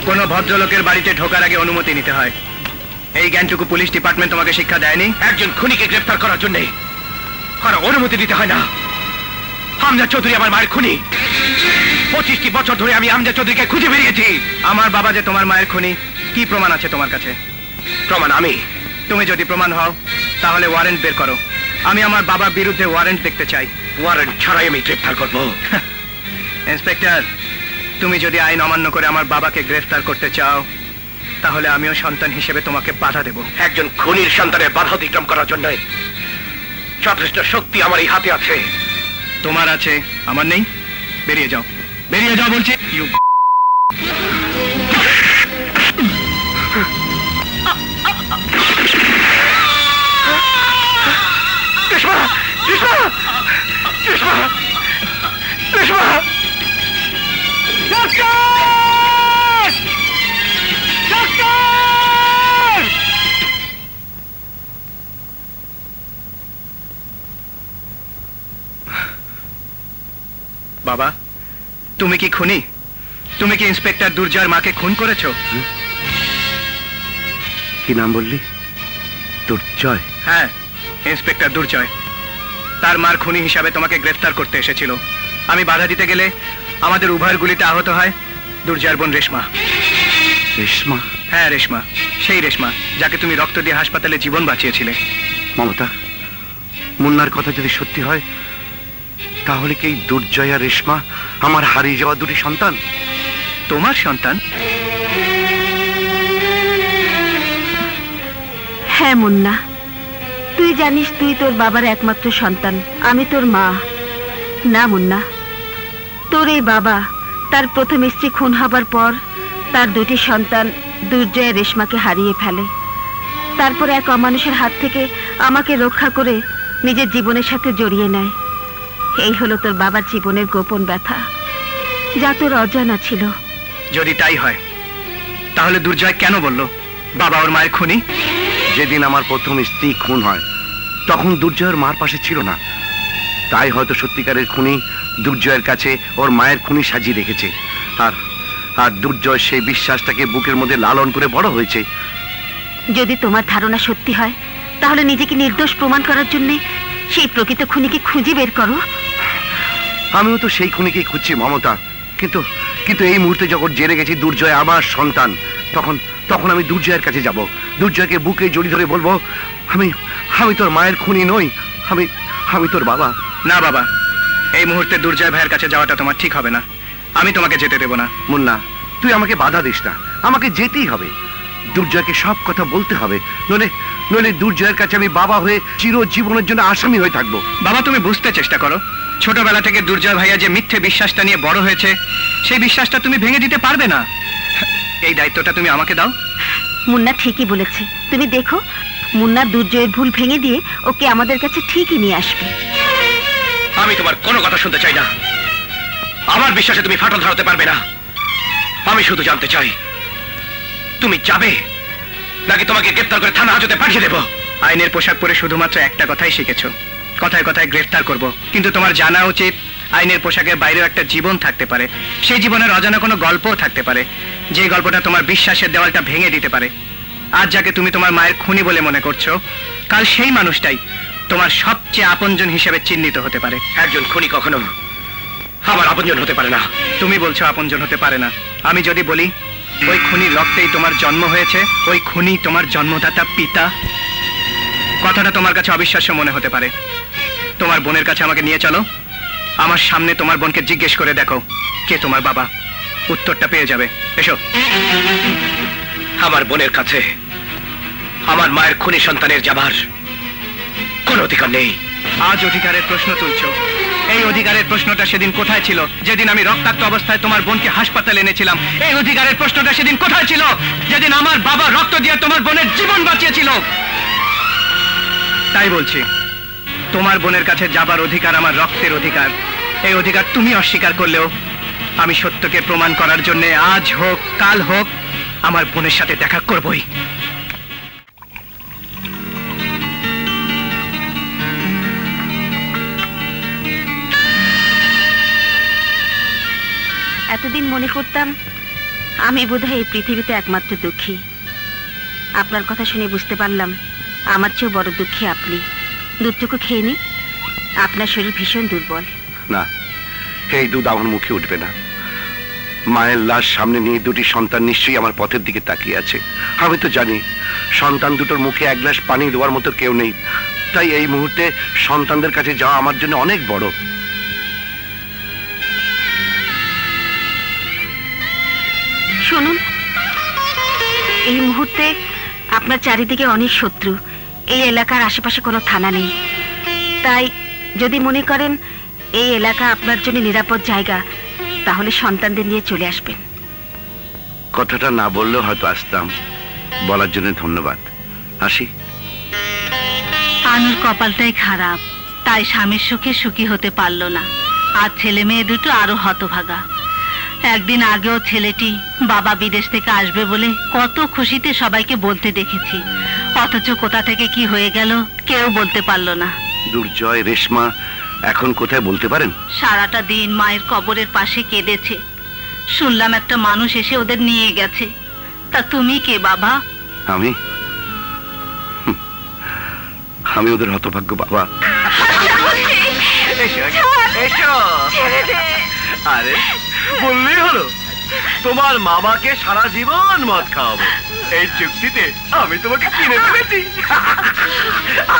কোনো ভদ্রলোকের বাড়িতে ঢোকার আগে অনুমতি নিতে হয়। এই জ্ঞানটুকু পুলিশ ডিপার্টমেন্ট তোমাকে শিক্ষা দেয়নি? একজন খুনিকে গ্রেফতার করার জন্য আর অনুমতি দিতে হয় না। আমজাদ চৌধুরী আমার মায়ের খুনি। 25টি বছর ধরে আমি আমজাদ চৌধুরীকে খুঁজে বেরিয়েছি। আমার বাবা যে তোমার মায়ের খুনি, কি প্রমাণ আছে তোমার কাছে? প্রমাণ আমি। তুমি যদি প্রমাণ হও তাহলে ওয়ারেন্ট বের করো। আমি আমার বাবার বিরুদ্ধে ওয়ারেন্ট দেখতে চাই। ওয়ারেন্ট ছাড়াই আমি গ্রেফতার করব। ইন্সপেক্টর, তুমি যদি আইন অমান্য করে আমার বাবাকে গ্রেফতার করতে চাও তাহলে আমিও সন্তান হিসেবে তোমাকে বাধা দেব। একজন খুনির সন্তানের বাধা অতিক্রম করার জন্য যথেষ্ট শক্তি আমার এই হাতে আছে। তোমার আছে, আমার নেই। বেরিয়ে যাও, বেরিয়ে যাও বলছি। রেশমা, রেশমা, রেশমা, রেশমা! ডাক্তার! ডাক্তার! বাবা, তুমি কি খুনি? তুমি কি ইন্সপেক্টর দুর্জয়ের মাকে খুন করেছো? কি নাম বললি? দুর্জয়? হ্যাঁ, ইন্সপেক্টর দুর্জয়। তার মার খুনি হিসাবে তোমাকে গ্রেফতার করতে এসেছিল। আমি বাধা দিতে গেলে আমাদের উভয়ের গুলিতে আহত হয় দুর্জয়ের বোন রেশমা। রেশমা? হ্যাঁ, রেশমা, সেই রেশমা যাকে তুমি রক্ত দিয়ে হাসপাতালে জীবন বাঁচিয়েছিলে। মমতা, মুন্নার কথা যদি সত্যি হয় তাহলে কি দুর্জয় আর রেশমা আমার হারিয়ে যাওয়া দুটি সন্তান? তোমার সন্তান? হ্যাঁ মুন্না, তুই জানিস তুই তোর বাবার একমাত্র সন্তান, আমি তোর মা। না মুন্না, তোর এই বাবা তার প্রথম স্ত্রী খুন হবার পর তার দুটি সন্তান দুর্জয় রেশমাকে হারিয়ে ফেলে। তারপর এক অমানুষের হাত থেকে আমাকে রক্ষা করে নিজের জীবনের সাথে জড়িয়ে নেয়। এই হলো তোর বাবার জীবনের গোপন ব্যথা, যা তোর অজানা ছিল। যদি তাই হয় তাহলে দুর্জয় কেন বলল বাবা ওর মায়ের খুনি? যেদিন আমার প্রথম স্ত্রী খুন হয় তখন দুর্জয়ের মার পাশে ছিল না, তাই হয়তো সত্যিকারের খুনি দুর্জয়ের কাছে ওর মায়ের খুনি সাজিয়ে রেখেছে। আর আর দুর্জয় সেই বিশ্বাসটাকে বুকের মধ্যে লালন করে বড় হয়েছে। যদি তোমার ধারণা সত্যি হয় তাহলে নিজেকে নির্দোষ প্রমাণ করার জন্য সেই প্রকৃত খুনিকে খুঁজে বের করো। আমিও তো সেই খুনিকেই খুঁজছি মমতা, কিন্তু কিন্তু এই মুহূর্তে যখন জেনে গেছি দুর্জয় আমার সন্তান, তখন তখন আমি দুর্জয়ের কাছে যাব। দুর্জয়কে বুকে জড়িয়ে ধরে বলবো, আমি আমি তোর মায়ের খুনি নই, আমি আমি তোর বাবা। না বাবা, এই মুহূর্তে দুর্জয় ভাইয়ের কাছে যাওয়াটা তোমার ঠিক হবে না। আমি তোমাকে যেতে দেব না। মুন্না, তুই আমাকে বাধা দিস না, আমাকে যেতেই হবে। দুর্জয়কে সব কথা বলতে হবে, নইলে নইলে দুর্জয়ের কাছে আমি বাবা হয়ে চিরজীবনের জন্য আসামি হয়ে থাকবো। বাবা, তুমি বুঝতে চেষ্টা করো, ছোটবেলা থেকে দুর্জয় ভাইয়া যে মিথ্যে বিশ্বাসটা নিয়ে বড় হয়েছে সেই বিশ্বাসটা তুমি ভেঙে দিতে পারবে না। এই দায়িত্বটা তুমি আমাকে দাও। মুন্না ঠিকই বলেছে, তুমি দেখো মুন্না দুর্জয়ের ভুল ভেঙে দিয়ে ওকে আমাদের কাছে ঠিকই নিয়ে আসবে। আমি তোমার কোনো কথা শুনতে চাই না, আমার বিশ্বাসে তুমি ফাটল ধরাতে পারবে না। আমি শুধু জানতে চাই তুমি যাবে নাকি তোমাকে গ্রেফতার করে থানা হাজতে পাঠিয়ে দেব। আইনের পোশাক পরে শুধুমাত্র একটা কথাই শিখেছো, কথায় কথায় গ্রেফতার করব, কিন্তু তোমার জানা উচিত আইনের পোশাকের বাইরেও একটা জীবন থাকতে পারে। সেই জীবনের অজানা কোনো গল্পও থাকতে পারে, যে গল্পটা তোমার বিশ্বাসের দেওয়ালটা ভেঙে দিতে পারে। আজ যাকে তুমি তোমার মায়ের খুনি বলে মনে করছো, কাল সেই মানুষটাই তোমার সবচেয়ে আপনজন হিসেবে চিহ্নিত হতে পারে। একজন খুনি কখনো আমার আপনজন হতে পারে না। তুমি বলছো আপনজন হতে পারে না, আমি যদি বলি ওই খুনির রক্তেই তোমার জন্ম হয়েছে, ওই খুনি তোমার জন্মদাতা পিতা, কথাটা তোমার কাছে অবিশ্বাস্য মনে হতে পারে। তোমার বোনের কাছে আমাকে নিয়ে চলো, আমার সামনে তোমার বোনকে জিজ্ঞেস করে দেখো কে তোমার বাবা, উত্তরটা পেয়ে যাবে। এসো। আমার বোনের কাছে আমার মায়ের খুনি সন্তানের যাবার কোনো অধিকার নেই। আজ অধিকারের প্রশ্ন তুলছো, এই অধিকারের প্রশ্নটা সেদিন কোথায় ছিল যেদিন আমি রক্তাক্ত অবস্থায় তোমার বোনকে হাসপাতালে এনেছিলাম? এই অধিকারের প্রশ্নটা সেদিন কোথায় ছিল যেদিন আমার বাবা রক্ত দিয়ে তোমার বোনের জীবন বাঁচিয়েছিল? তাই বলছি, তোমার বোনের কাছে যাবার অধিকার আমার রক্তের অধিকার। এই অধিকার তুমি অস্বীকার করলেও আমি সত্যকে প্রমাণ করার জন্য আজ হোক কাল হোক আমার বোনের সাথে দেখা করবই। এতদিন মনে করতাম আমি বোধহয় এই পৃথিবীতে একমাত্র দুঃখী। আপনার কথা শুনে বুঝতে পারলাম আমার চেয়েও বড় দুঃখী আপনি। দুধটুকু খেয়ে নিন, আপনার শরীর ভীষণ দুর্বল। না, এই দুধ আমার মুখে উঠবে না। মায়ের লাশ সামনে নিয়ে দুটি সন্তান নিশ্চয়ই আমার পথের দিকে তাকিয়ে আছে। আমি তো জানি সন্তান দুটোর মুখে এক গ্লাস পানি দেওয়ার মতো কেউ নেই, তাই এই মুহূর্তে সন্তানদের কাছে যাওয়া আমার জন্য অনেক বড়। শুনুন, এই মুহূর্তে আপনার চারিদিকে অনেক শত্রু। এই এলাকার আশেপাশে কোনো থানা নেই, তাই যদি মনে করেন এই এলাকা আপনার জন্য নিরাপদ জায়গা, তাহলে সন্তানদের নিয়ে চলে আসবেন। কথাটা না বললেও হয়তো আসতাম। বলার জন্য ধন্যবাদ। আসি। আনুর কপালটাই খারাপ, তাই স্বামীর সুখে সুখী হতে পারল না। আর ছেলে মেয়ে দুটো আরো হতভাগা। একদিন আগেও ছেলেটি বাবা বিদেশ থেকে আসবে বলে কত খুশিতে সবাইকে বলতে দেখেছি, অথচ কোথা থেকে কি হয়ে গেল কেউ বলতে পারল না। দুর্জয়, রেশমা এখন কোথায় বলতে পারেন? সারাটা দিন মায়ের কবরের পাশে কেঁদেছে। শুনলাম একটা মানুষ এসে ওদের নিয়ে গেছে। তা তুমি কে বাবা? আমি আমি ওদের হতভাগ্য বাবা। আরে বললেই হলো, তোমার মামাকে সারা জীবন মদ খাওয়াবো। এই চুক্তিতে আমি তোমাকে কিনে ফেলেছি।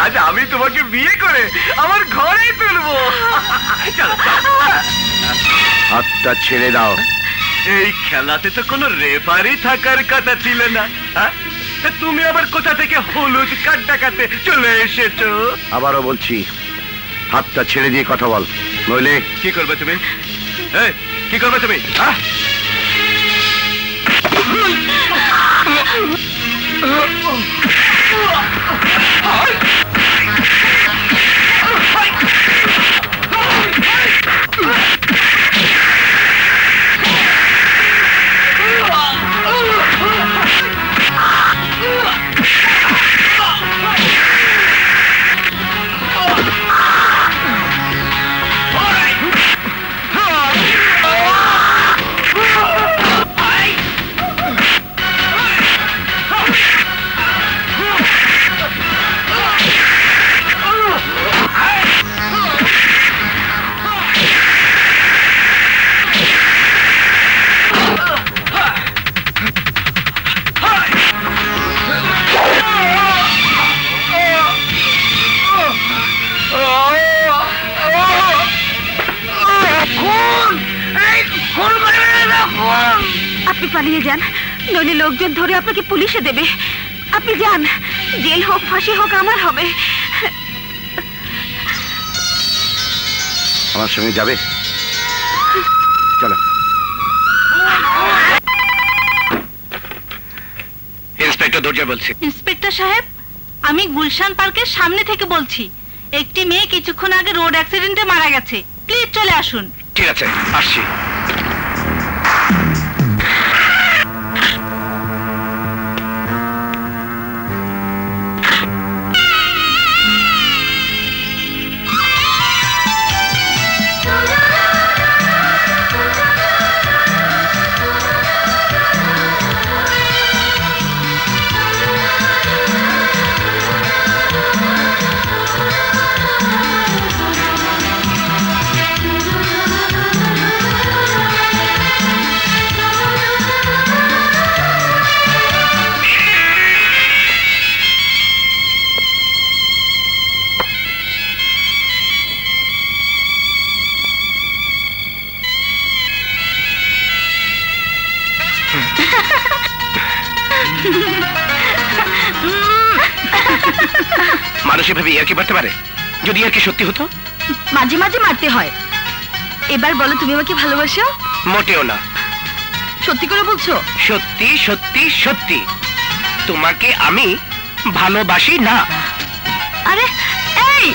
আজ আমি তোমাকে বিয়ে করে আমার ঘরে তুলবো। চলো, হাতটা ছেড়ে দাও। এই খেলাতে তো কোনো রেফারি থাকার কথা ছিল না। হ্যাঁ? তা তুমি আবার কোথা থেকে হলুদ কার্ড দেখাতে চলে এসেছো? আবারও বলছি, হাতটা ছেড়ে দিয়ে কথা বল, নইলে কি করবে তুমি? এই, কি করবে তুমি? হ্যাঁ? আপনি পালিয়ে যান, নইলে লোকজন ধরে আপনাকে পুলিশে দেবে। আপনি যান, জেল হোক ফাঁসি হোক আমার হবে। আমার সঙ্গে যাবে? চলো। ইন্সপেক্টর দুর্জয় বলছি। ইন্সপেক্টর সাহেব, আমি গুলশান পার্কের সামনে থেকে বলছি। একটি মেয়ে কিছুক্ষণ আগে রোড অ্যাক্সিডেন্টে মারা গেছে। প্লিজ চলে আসুন। ঠিক আছে, আসছি। মানুষ এভাবে ইয়ার্কি মারতে পারে? যদি ইয়ার্কি সত্যি হতো? মাঝে মাঝে মারতে হয়। এবার বলো, তুমি আমাকে ভালোবাসো? মোটেও না। সত্যি করে বলছো? সত্যি সত্যি সত্যি, তোমাকে আমি ভালোবাসি না। আরে এই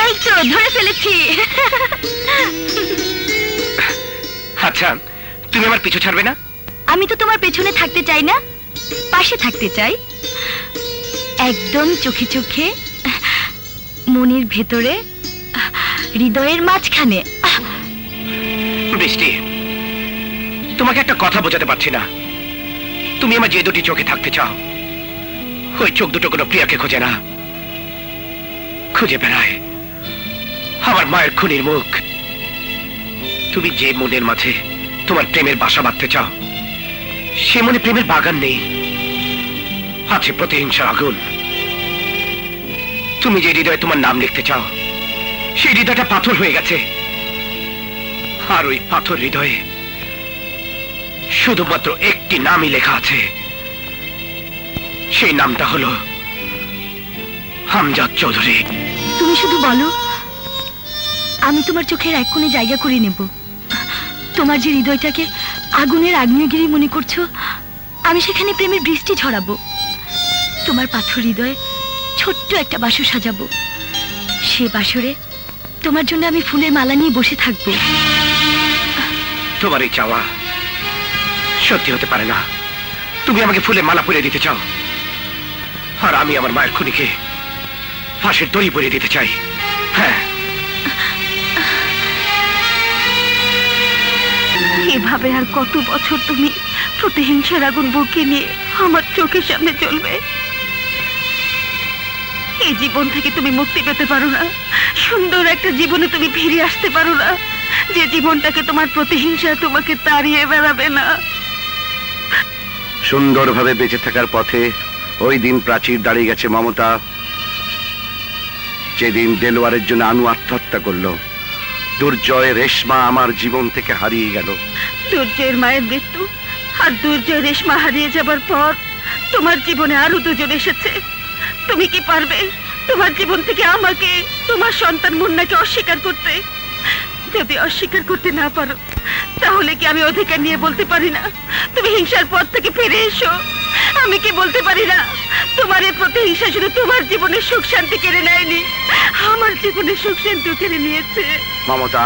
এই তো ধরে ফেলেছি। আচ্ছা, তুমি আমার পিছু ছাড়বে না? আমি তো তোমার পেছনে থাকতে চাই না, পাশে থাকতে চাই, একদম চোখে চোখে, মনের ভেতরে, হৃদয়ের মাঝখানে। বৃষ্টি, তোমাকে একটা কথা বোঝাতে পারছি না। তুমি আমার যে দুটি চোখে থাকতে চাও, ওই চোখ দুটো কোনো প্রিয়াকে খোঁজে না, খুঁজে বেড়ায় আমার মায়ের খুনির মুখ। তুমি যে মনের মাঝে তোমার প্রেমের বাসা বাঁধতে চাও, সে মনে প্রেমের বাগান নেই, আছে প্রতিহিংসার আগুন। তুমি যে হৃদয়ে তোমার নাম লিখতে চাও, সেই হৃদয়টা পাথর হয়ে গেছে। আর ওই পাথর হৃদয়ে শুধুমাত্র একটি নামই লেখা আছে, সেই নামটা হলো আমজাদ চৌধুরী। তুমি শুধু বলো, আমি তোমার চোখের এক কোণে জায়গা করে নেব। তোমার যে হৃদয়টাকে আগুনের আগ্নেয়গিরি মনে করছো, আমি সেখানে প্রেমের বৃষ্টি ঝরাবো। তোমার পাথর হৃদয়ে ছোট্ট একটা বাসর সাজাবো। সে বাসরে তোমার জন্য আমি ফুলের মালা নিয়ে বসে থাকবো। তোমার এই চাওয়া সত্যি হতে পারে না। তুমি আমাকে ফুলের মালা পরিয়ে দিতে চাও, আর আমি আমার মায়ের খুনিকে ফাঁসের দড়ি পরিয়ে দিতে চাই। হ্যাঁ, এভাবে আর কত বছর তুমি প্রতিহিংসার আগুন বুকে নিয়ে আমার চোখের সামনে চলবে? এই জীবন থেকে তুমি মুক্তি পেতে পারো না, সুন্দর একটা জীবনে তুমি ফিরে আসতে পারো না, যে জীবনটাকে তোমার প্রতিহিংসা তোমাকে তাড়িয়ে বেড়াবে না। সুন্দরভাবে বেঁচে থাকার পথে ওই দিন প্রাচীর দাঁড়িয়ে গেছে মমতা, যেদিন দেলোয়ারের জন্য আনু আত্মহত্যা করলো। দুর্জয় রেশমা আমার জীবন থেকে হারিয়ে গেল। দুর্জয়ের মায়ের মৃত্যু আর দুর্জয় রেশমা হারিয়ে যাবার পর তোমার জীবনে আরো দুজন এসেছে। তুমি কি পারবে তোমার জীবন থেকে আমাকে, তোমার সন্তান মুন্নাকে অস্বীকার করতে? যদি অস্বীকার করতে না পারো, তাহলে কি আমি অধিকার নিয়ে বলতে পারি না তুমি হিংসার পথ থেকে ফিরে এসো? আমি কি বলতে পারি না তোমার এই প্রতিহিংসা শুধু তোমার জীবনের সুখ শান্তি কেড়ে নেয়নি, আমার জীবনের সুখ শান্তিও কেড়ে নিয়েছে? মমতা,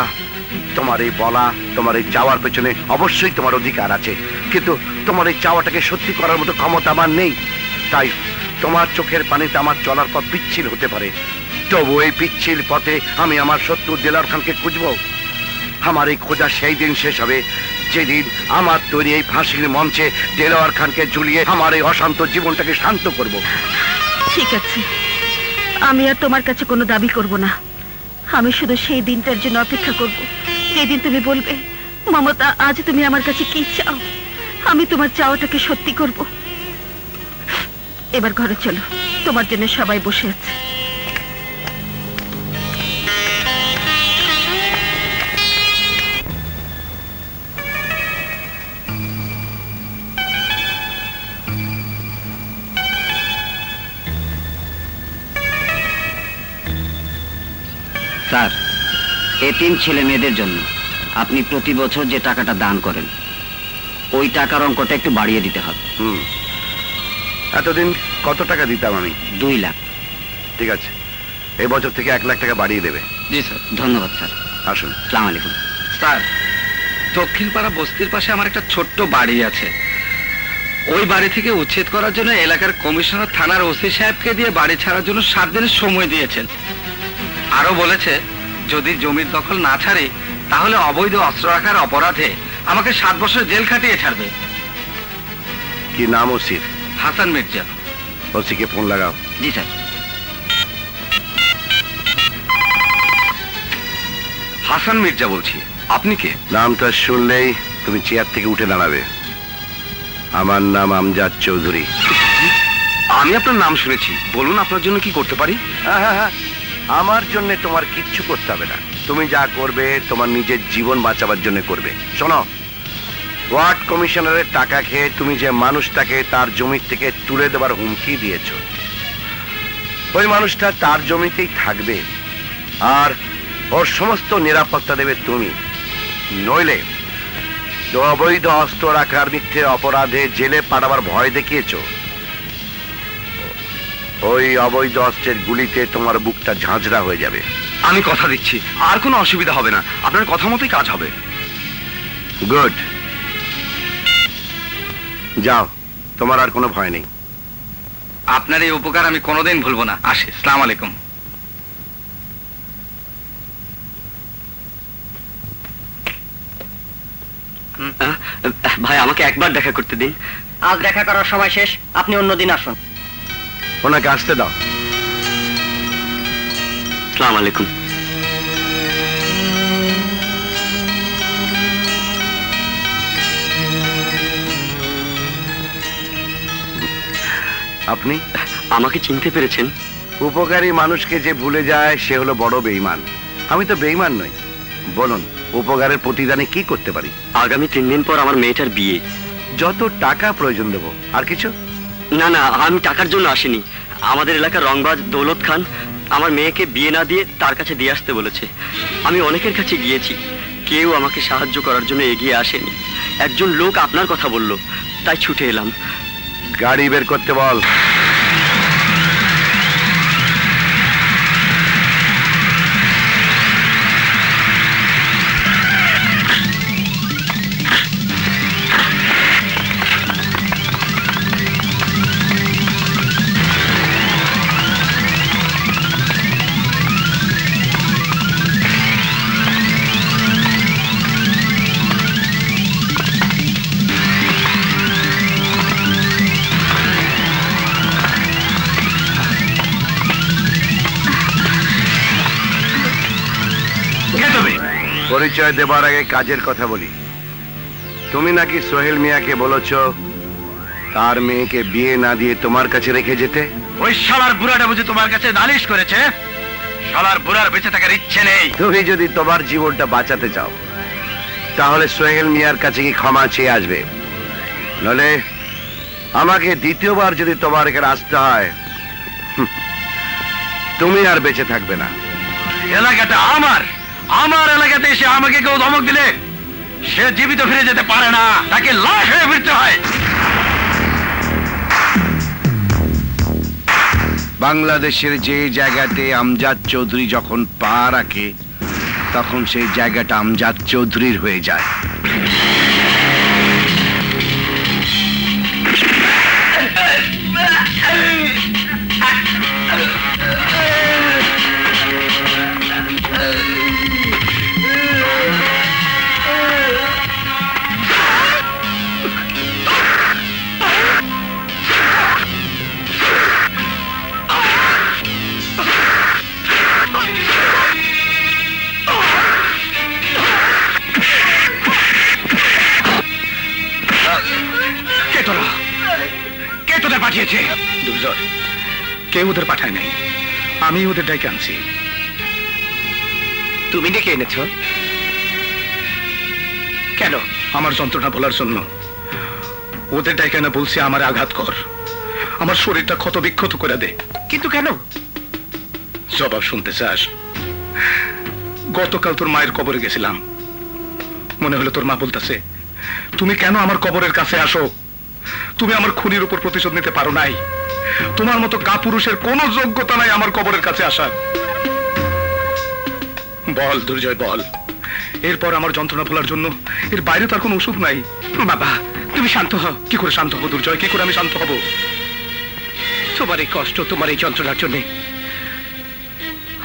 তোমার এই বলা, তোমার এই চাওয়ার পেছনে অবশ্যই তোমার অধিকার আছে, কিন্তু তোমার এই চাওয়াটাকে সত্যি করার মতো ক্ষমতা আমার নেই। তাই তোমার চোখের পানিতে আমার চলার পথ পিচ্ছিল হতে পারে, তবু এই পিচ্ছিল পথে আমি আমার শত্রু দেলোয়ার খানকে খুঁজবো। আমার এই খোঁজা সেই দিন শেষ হবে যেদিন আমার তৈরি এই ফাঁসির মঞ্চে দেলোয়ার খানকে ঝুলিয়ে আমার এই অশান্ত জীবনটাকে শান্ত করব। ঠিক আছে, আমি আর তোমার কাছে কোনো দাবি করব না। আমি শুধু সেই দিনটার জন্য অপেক্ষা করব যেদিন তুমি বলবে, মমতা, আজ তুমি আমার কাছে কি চাও? আমি তোমার চাওয়াটাকে সত্যি করব। এবার ঘরে চলো, তোমার জন্য সবাই বসে আছে। স্যার, এতিম ছেলে মেয়েদের জন্য আপনি প্রতি বছর যে টাকাটা দান করেন, ওই টাকার অঙ্কটা একটু বাড়িয়ে দিতে হবে। এতদিন কত টাকা দিতাম আমি? 2 লাখ। ঠিক আছে, এই বছর থেকে 1 লাখ টাকা বাড়িয়ে দেবে। জি স্যার। ধন্যবাদ স্যার। আসুন। আসসালামু আলাইকুম। স্যার, দক্ষিণপাড়া বস্তির পাশে আমার একটা ছোট্ট বাড়ি আছে। ওই বাড়ি থেকে উচ্ছেদ করার জন্য এলাকার কমিশনার থানার ওসি সাহেবকে দিয়ে বাড়ি ছাড়ার জন্য 7 দিনের সময় দিয়েছেন। আরো বলেছে, যদি জমির দখল না ছাড়ে তাহলে অবৈধ অস্ত্র রাখার অপরাধে আমাকে 7 বছর জেল খাটিয়ে ছাড়বে। কি নাম ওসির? হাসান মির্জা। ওসিকে ফোন লাগাও। জি স্যার। হাসান মির্জা বলছি, আপনি কে? নামটা শুনলেই তুমি চেয়ার থেকে উঠে দাঁড়াবে। আমার নাম আমজাদ চৌধুরী। আমি আপনার নাম শুনেছি, বলুন আপনার জন্য কি করতে পারি? হ্যাঁ, আমার জন্য তোমার কিচ্ছু করতে হবে না। তুমি যা করবে তোমার নিজের জীবন বাঁচাবার জন্য করবে। শোনো, ওয়ার্ড কমিশনারের টাকা খেয়ে তুমি যে মানুষটাকে তার জমি থেকে তুলে দেবার হুমকি দিয়েছ, ওই মানুষটা তার জমিতেই থাকবে আর ওর সমস্ত নিরাপত্তা দেবে তুমি। নইলে তো অবৈধ অস্ত্র রাখার মিথ্যে অপরাধে জেলে পাঠাবার ভয় দেখিয়েছো। ওই অবৈধ অস্ত্রের গুলিতে তোমার বুকটা ঝাঁঝরা হয়ে যাবে। আমি কথা দিচ্ছি আর কোনো অসুবিধা হবে না, আপনার কথা মতোই কাজ হবে। গুড, যাও, তোমার আর কোনো ভয় নেই। আপনার এই উপকার আমি কোনোদিন ভুলবো না। আসি, আসসালামু আলাইকুম। ভাই আমাকে একবার দেখা করতে দিন। আজ দেখা করার সময় শেষ, আপনি অন্যদিন আসুন। ওনাকে আসতে দাও। আসসালামু আলাইকুম। আপনি আমাকে চিনতে পেরেছেন? উপকারী মানুষকে যে ভুলে যায় সে হলো বড় বেঈমান। আমি তো বেঈমান নই। বলুন, উপকারের প্রতিদানে কি করতে পারি? আগামী 3 দিন পর আমার মেয়েটার বিয়ে। যত টাকা প্রয়োজন দেবো। আর কিছু? না না, আমি টাকার জন্য আসিনি। আমাদের এলাকার রংবাজ দৌলত খান আমার মেয়েকে বিয়ে না দিয়ে তার কাছে দিয়ে আসতে বলেছে। আমি অনেকের কাছে গিয়েছি, কেউ আমাকে সাহায্য করার জন্য এগিয়ে আসেনি। একজন লোক আপনার কথা বলল, তাই ছুটে এলাম। গাড়ি বের করতে বল। পরিচয় দেবার আগে কাজের কথা বলি। তুমি নাকি সোহেল মিয়াকে বলেছ তার মেয়েকে বিয়ে না দিয়ে তোমার কাছে রেখে যেতে। ওই শালার বুড়াটা বুঝি তোমার কাছে নালিশ করেছে? শালার বুড়ার বেঁচে থাকার ইচ্ছে নেই। তুমি যদি তোমার জীবনটা বাঁচাতে চাও তাহলে সোহেল মিয়ার কাছে কি ক্ষমা চেয়ে আসবে, নলে আমাকে দ্বিতীয়বার যদি তোমার এখানে আসতে হয় তুমি আর বেঁচে থাকবে না। এলাকাটা আমার, আমার এলাকাতে এসে আমাকে কেউ ধমক দিলে সে জীবিত ফিরে যেতে পারে না, তাকে লাশ হয়ে ফিরতে হয়। বাংলাদেশের যে জায়গাতে আমজাদ চৌধুরী যখন পা রাখে তখন সেই জায়গাটা আমজাদ চৌধুরীর হয়ে যায়। পাঠিয়েছে দুর্জয়, কেউ ওদের পাঠায় নাই, আমি ওদের ডাইকে আনছি। তুমি ডেকে এনেছ কেন? আমার যন্ত্রণা বলার জন্য। ওদের ডাইকে না বলছি আমার আঘাত কর, আমার শরীরটা ক্ষত বিক্ষত করে দে। কিন্তু কেন? জবাব শুনতে চাস? গতকাল তোর মায়ের কবরে গেছিলাম, মনে হলো তোর মা বলতেছে তুমি কেন আমার কবরের কাছে আসো? তুমি আমার খুনির উপর প্রতিশোধ নিতে পারো নাই। তোমার মতো কাপুরুষের কোনো যোগ্যতা নাই আমার কবরের কাছে আসার। বল দুর্জয় বল, এরপর আমার যন্ত্রণা ভোলার জন্য এর বাইরে তার কোনো ওষুধ নাই। বাবা তুমি শান্ত হও। কি করে শান্ত হবো দুর্জয়, কি করে আমি শান্ত হব? তোমার এই কষ্ট, তোমার এই যন্ত্রণার জন্য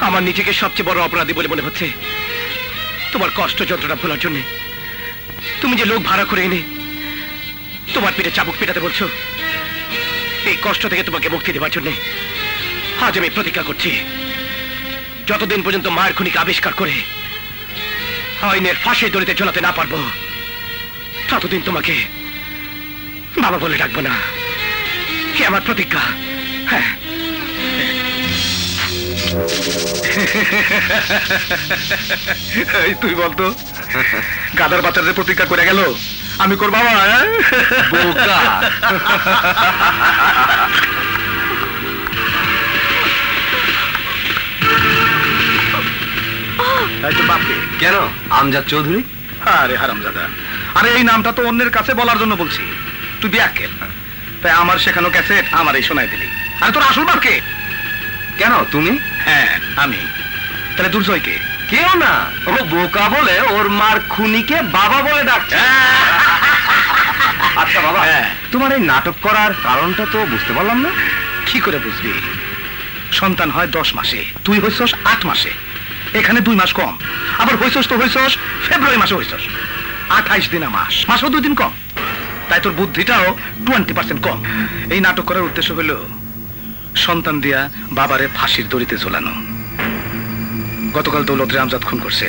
আমার নিজেকে সবচেয়ে বড় অপরাধী বলে মনে হচ্ছে। তোমার কষ্ট যন্ত্রণা ভোলার জন্য তুমি যে লোক ভাড়া করে এনে তোমার পিঠে চাবুক পেটাতে বলছো, এই কষ্ট থেকে তোমাকে মুক্তি দেওয়ার জন্য আজ আমি প্রতিজ্ঞা করছি, যতদিন পর্যন্ত মায়ের খুনিকে আবিষ্কার করে আইনের ফাঁসে দড়িতে ঝোলাতে না পারবো ততদিন তোমাকে বাবা বলে ডাকবো না। কি আমার প্রতিজ্ঞা। হ্যাঁ। এই তুই বলতো, গাদার বাচ্চাদের প্রতিজ্ঞা করে গেল, আমি করবো বাবা? বোকা। তাই তো বাপকে। কেন? আমজাদ চৌধুরী? আরে হারামজাদা, আরে এই নামটা তো অন্যের কাছে বলার জন্য বলছি। তুই বিয়াক্কেল, তাই আমার শেখানো ক্যাসেট আমার এই শোনাই দিলি। আরে তোর আসল বাপ কে? কেন তুমি? হ্যাঁ আমি। তাহলে দুর্জয় কে? কেউ না, ও বোকা বলে ওর মার খুনিকে বাবা বলে ডাকছে। আচ্ছা বাবা, হ্যাঁ। তোমার এই নাটক করার কারণটা তো বুঝতে পারলাম না। কি করে বুঝবি? সন্তান হয় 10 মাসে, তুই হইছস 8 মাসে, এখানে 2 মাস কম। আবার হইছস তো হইছস ফেব্রুয়ারি মাসে হইছস, 28 দিনা মাস, মাসও 2 দিন কম। তাই তোর বুদ্ধিটাও 20% কম। এই নাটক করার উদ্দেশ্য হলো সন্তান দিয়া বাবারে ফাঁসির দড়িতে ঝোলানো। গতকাল দৌলতরে আমজাদ খুন করছে।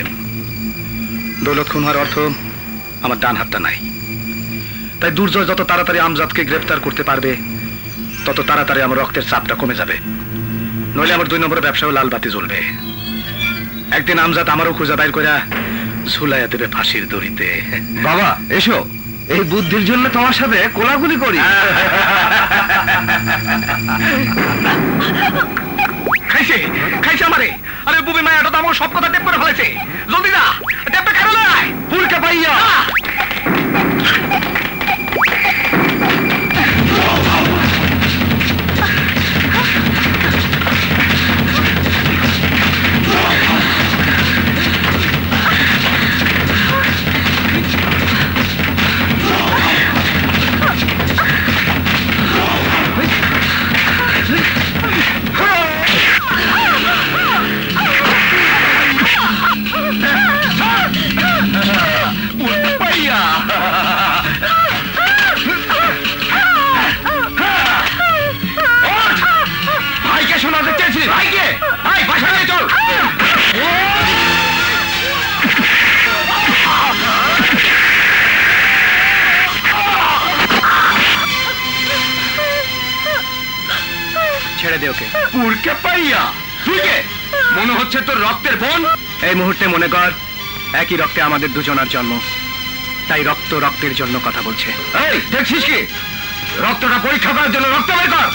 দৌলত খুন হওয়ার অর্থ আমার ডান হাতটা নাই। তাই দুর্জয় যত তাড়াতাড়ি আমজাদকে গ্রেফতার করতে পারবে তত তাড়াতাড়ি আমার রক্তের চাপটা কমে যাবে। নইলে আমার 2 নম্বরের ব্যবসাও লাল বাতি জ্বলবে। একদিন আমজাদ আমারও খুঁজা বাইর করে ঝুলাইয়া দেবে ফাঁসির দড়িতে। বাবা এসো, এই বুদ্ধির জন্য তোমার সাথে কোলাকুলি করি। খাইছে খাইছে আমারে। আরে বুবি মায়াটা তো আমার সব কথা টেপ করে ফেলেছে। জলদি যা, টেপটা কেন নাই পুরকে পাইয়া। ভাইকে শোনা দেখতেছি, ভাইকে, ভাই বাসায় চল। ছেড়ে দে ওকে। পুরকে পাইয়া তুই কে? মনে হচ্ছে তোর রক্তের বোন। এই মুহূর্তে মনে কর একই রক্তে আমাদের দুজনার জন্ম, তাই রক্ত রক্তের জন্য কথা বলছে। এই দেখছিস কি? রক্তটা পরীক্ষা করার জন্য রক্ত বের কর।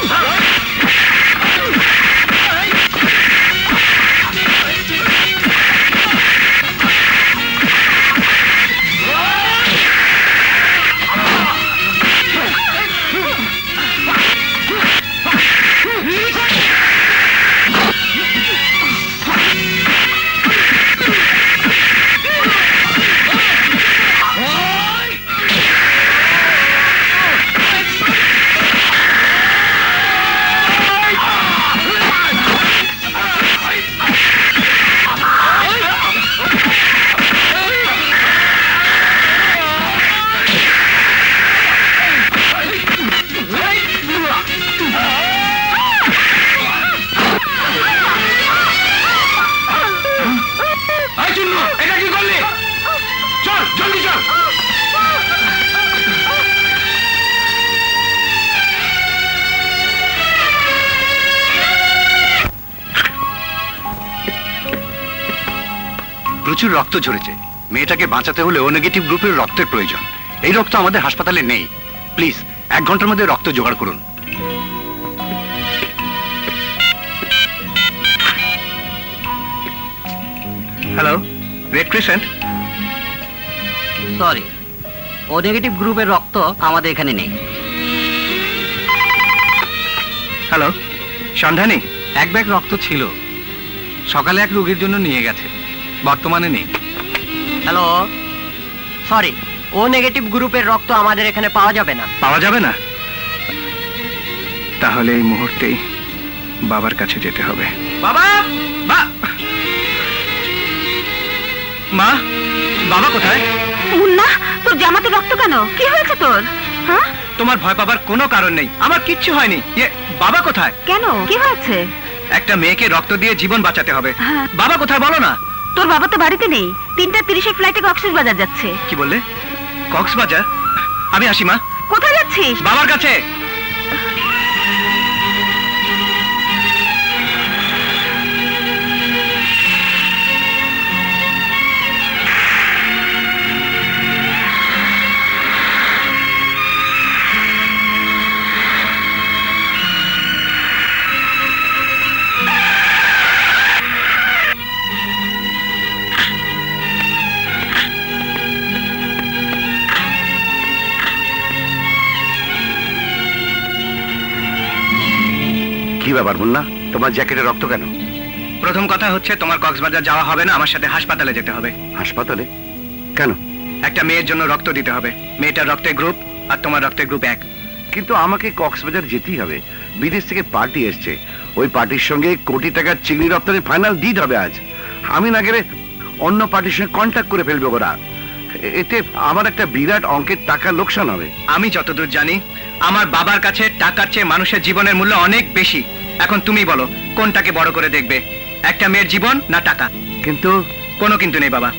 প্রচুর রক্ত ঝরেছে। মেয়েটাকে বাঁচাতে হলে ও নেগেটিভ গ্রুপের রক্তের প্রয়োজন। এই রক্ত আমাদের হাসপাতালে নেই। প্লিজ 1 ঘন্টার মধ্যে রক্ত জোগাড় করুন। Hello, red crescent. সরি, ও নেগেটিভ গ্রুপের রক্ত আমাদের এখানে নেই। হ্যালো, সন্ধানী। 1 ব্যাগ রক্ত ছিল, সকালে এক রোগীর জন্য নিয়ে গেছে, বর্তমানে নেই। হ্যালো, সরি, ও নেগেটিভ গ্রুপের রক্ত আমাদের এখানে পাওয়া যাবে না। পাওয়া যাবে না? তাহলে এই মুহূর্তেই বাবার কাছে যেতে হবে। বাবা, মা, বাবা কোথায়? মুন্না, তোর জামাতে রক্ত কেন? কি হয়েছে তোর? হ্যাঁ, তোমার ভয় পাবার কোনো কারণ নেই, আমার কিচ্ছু হয়নি। বাবা কোথায়? কেন, কি হয়েছে? একটা মেয়েকে রক্ত দিয়ে জীবন বাঁচাতে হবে। হ্যাঁ। বাবা কোথায় বলো না? তোর বাবা তো বাড়িতে নেই। 3:30 ফ্লাইটে কক্সবাজার যাচ্ছে। কি বললে? কক্সবাজার? আমি আসি মা। কোথায় যাচ্ছিস? বাবার কাছে। ব্যাপার মুন্না, তোমার জ্যাকেটে রক্ত কেন? প্রথম কথা হচ্ছে তোমার কক্সবাজার যাওয়া হবে না, আমার সাথে হাসপাতালে যেতে হবে। হাসপাতালে কেন? একটা মেয়ের জন্য রক্ত দিতে হবে। মেয়েটার রক্তের গ্রুপ আর তোমার রক্তের গ্রুপ এক। কিন্তু আমাকে কক্সবাজার যেতেই হবে, বিদেশ থেকে পার্টি এসছে। ওই পার্টির সঙ্গে কোটি টাকার চিংড়ি রপ্তানির ফাইনাল ডিড হবে আজ। আমি না গেলে অন্য পার্টির সঙ্গে কন্ট্যাক্ট করে ফেলবে ওরা। এতে আমার একটা বিরাট অঙ্কের টাকা লোকসান হবে। আমি যতদূর জানি আমার বাবার কাছে টাকার চেয়ে মানুষের জীবনের মূল্য অনেক বেশি। এখন তুমি বলো কোনটাকে বড় করে দেখবে, একটা মেয়ের জীবন না টাকা? কিন্তু কোনো কিন্তু নেই বাবা,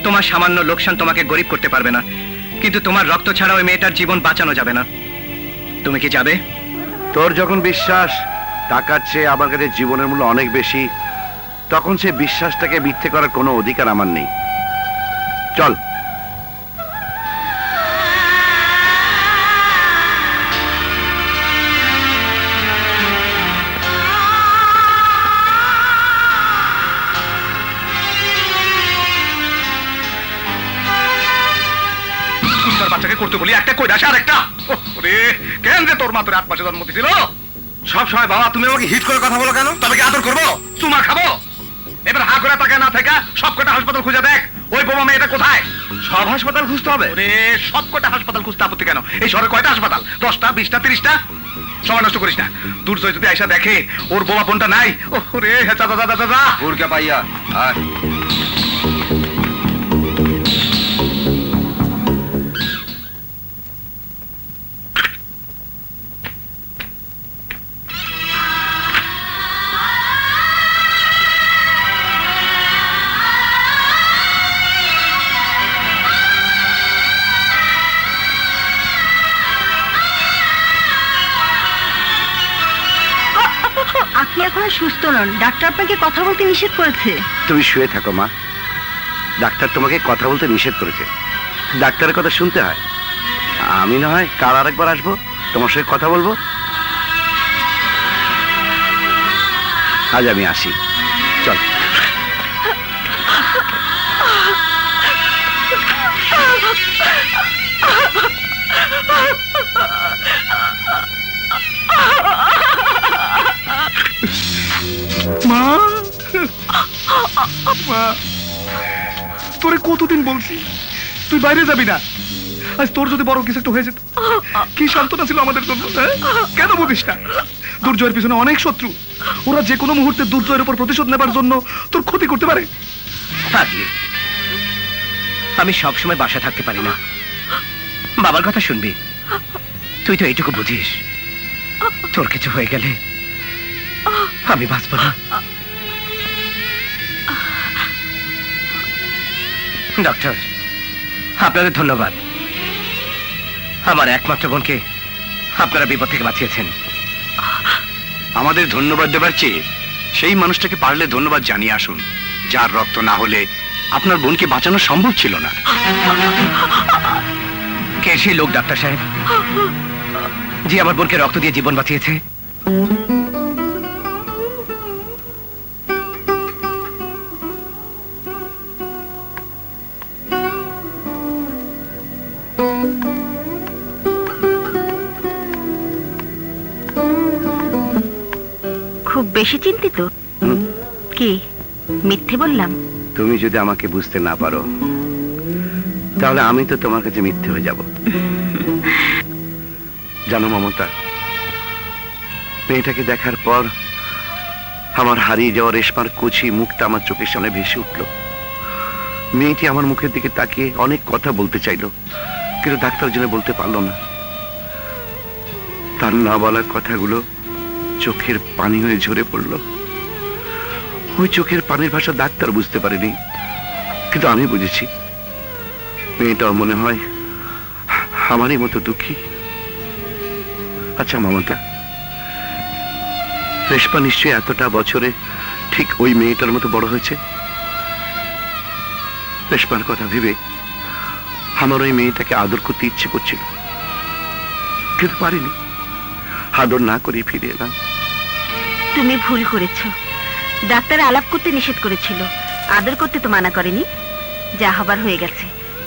তোমার সামান্য লোকসান তোমাকে গরিব করতে পারবে না, কিন্তু তোমার রক্ত ছাড়া ওই মেয়েটার জীবন বাঁচানো যাবে না। তুমি কি যাবে? তোর যখন বিশ্বাস টাকার চেয়ে আমার কাছে জীবনের মূল্য অনেক বেশি, তখন সে বিশ্বাসটাকে মিথ্যে করার কোনো অধিকার আমার নেই। চল। বাচ্চাকে করতে বলি একটা কই দাস আর একটা। ওরে কেন রে তোর মা তোর 8 মাসে জন্ম দিছিল? সব সময় বাবা তুমি আমাকে হিট করে কথা বলো কেন? তবে কি আদর করবো? চুমা খাবো? এবার হা করে তাকে না থাকা সব কটা হাসপাতাল খুঁজে দেখ। ওই বোমা মেয়েটা কোথায়? সব হাসপাতাল খুঁজতে হবে? ওরে সব কটা হাসপাতাল খুঁজতে আপত্তি কেন? এই শহরে কয়টা হাসপাতাল? 10টা 20টা 30টা? সময় নষ্ট করিস না। দুর্জয় যদি আইসা দেখে ওর বোমা বোনটা নাই, ওরে হেচা দাদা দাদা দাদা বুরকা পাইয়া আর আপনি এখন আর সুস্থ নন, ডাক্তার আপনাকে কথা বলতে নিষেধ করেছে। তুমি শুয়ে থাকো মা, ডাক্তার তোমাকে কথা বলতে নিষেধ করেছে। ডাক্তারের কথা শুনতে হয়। আমি না হয় কাল আরেকবার আসবো, তোমার সঙ্গে কথা বলবো। আজ আমি আসি, চল। মা মা তোরে কতদিন বলছি তুই বাইরে যাবি না। আজ তোর যদি বড় কিছু একটা হয়ে যেত, কি সান্ত্বনা ছিল আমাদের জন্য। কেন বুঝিস না? দুর্জয়ের পিছনে অনেক শত্রু, ওরা যে কোনো মুহূর্তে দুর্জয়ের উপর প্রতিশোধ নেবার জন্য তোর ক্ষতি করতে পারে। আমি সবসময় বাসা থাকতে পারি না, বাবার কথা শুনবি। তুই তো এইটুকু বুঝিস, তোর কিছু হয়ে গেলে আমি বাঁচব না। ডক্টর, আপনাদের ধন্যবাদ। আমার একমাত্র বোনকে আপনারা বিপদ থেকে বাঁচিয়েছেন। আমাদের ধন্যবাদ দেবার চেয়ে সেই মানুষটাকে পারলে ধন্যবাদ জানিয়ে আসুন, যার রক্ত না হলে আপনার বোনকে বাঁচানো সম্ভব ছিল না। কে সেই লোক ডাক্তার সাহেব, যে আমার বোনকে রক্ত দিয়ে জীবন বাঁচিয়েছে? খুব বেশি চিন্তিত? কি মিথ্যে বললাম? তুমি যদি আমাকে বুঝতে না পারো, তাহলে আমি তো তোমার কাছে মিথ্যে হয়ে যাব। জানো মমতা, মেয়েটাকে দেখার পর আমার হারিয়ে যাওয়া রেশমার কুচি মুখটা আমার চোখের সামনে ভেসে উঠল। মেয়েটি আমার মুখের দিকে তাকিয়ে অনেক কথা বলতে চাইলো, কিন্তু ডাক্তার জন্য বলতে পারলো না। তার না বলার কথাগুলো চোখের পানি হয়ে ঝরে পড়লো। ওই চোখের পানির ভাষা ডাক্তার বুঝতে পারেনি, কিন্তু আমি বুঝেছি। মেয়েটাও মনে হয় আমারই মতো দুঃখী। আচ্ছা মমতা, রেশমা নিশ্চয়ই এতটা বছরে ঠিক ওই মেয়েটার মতো বড় হয়েছে। রেশমার কথা ভেবে আমার ওই মেয়েটাকে আদর করতে ইচ্ছে করছিল, কিন্তু পারিনি। আদর না করে ফিরে এলাম। তুমি ভুল করেছো। ডাক্তার আলাপ করতে নিষেধ করেছিল, আদর করতে তো মানা করেনি। যা হবার হয়ে গেছে,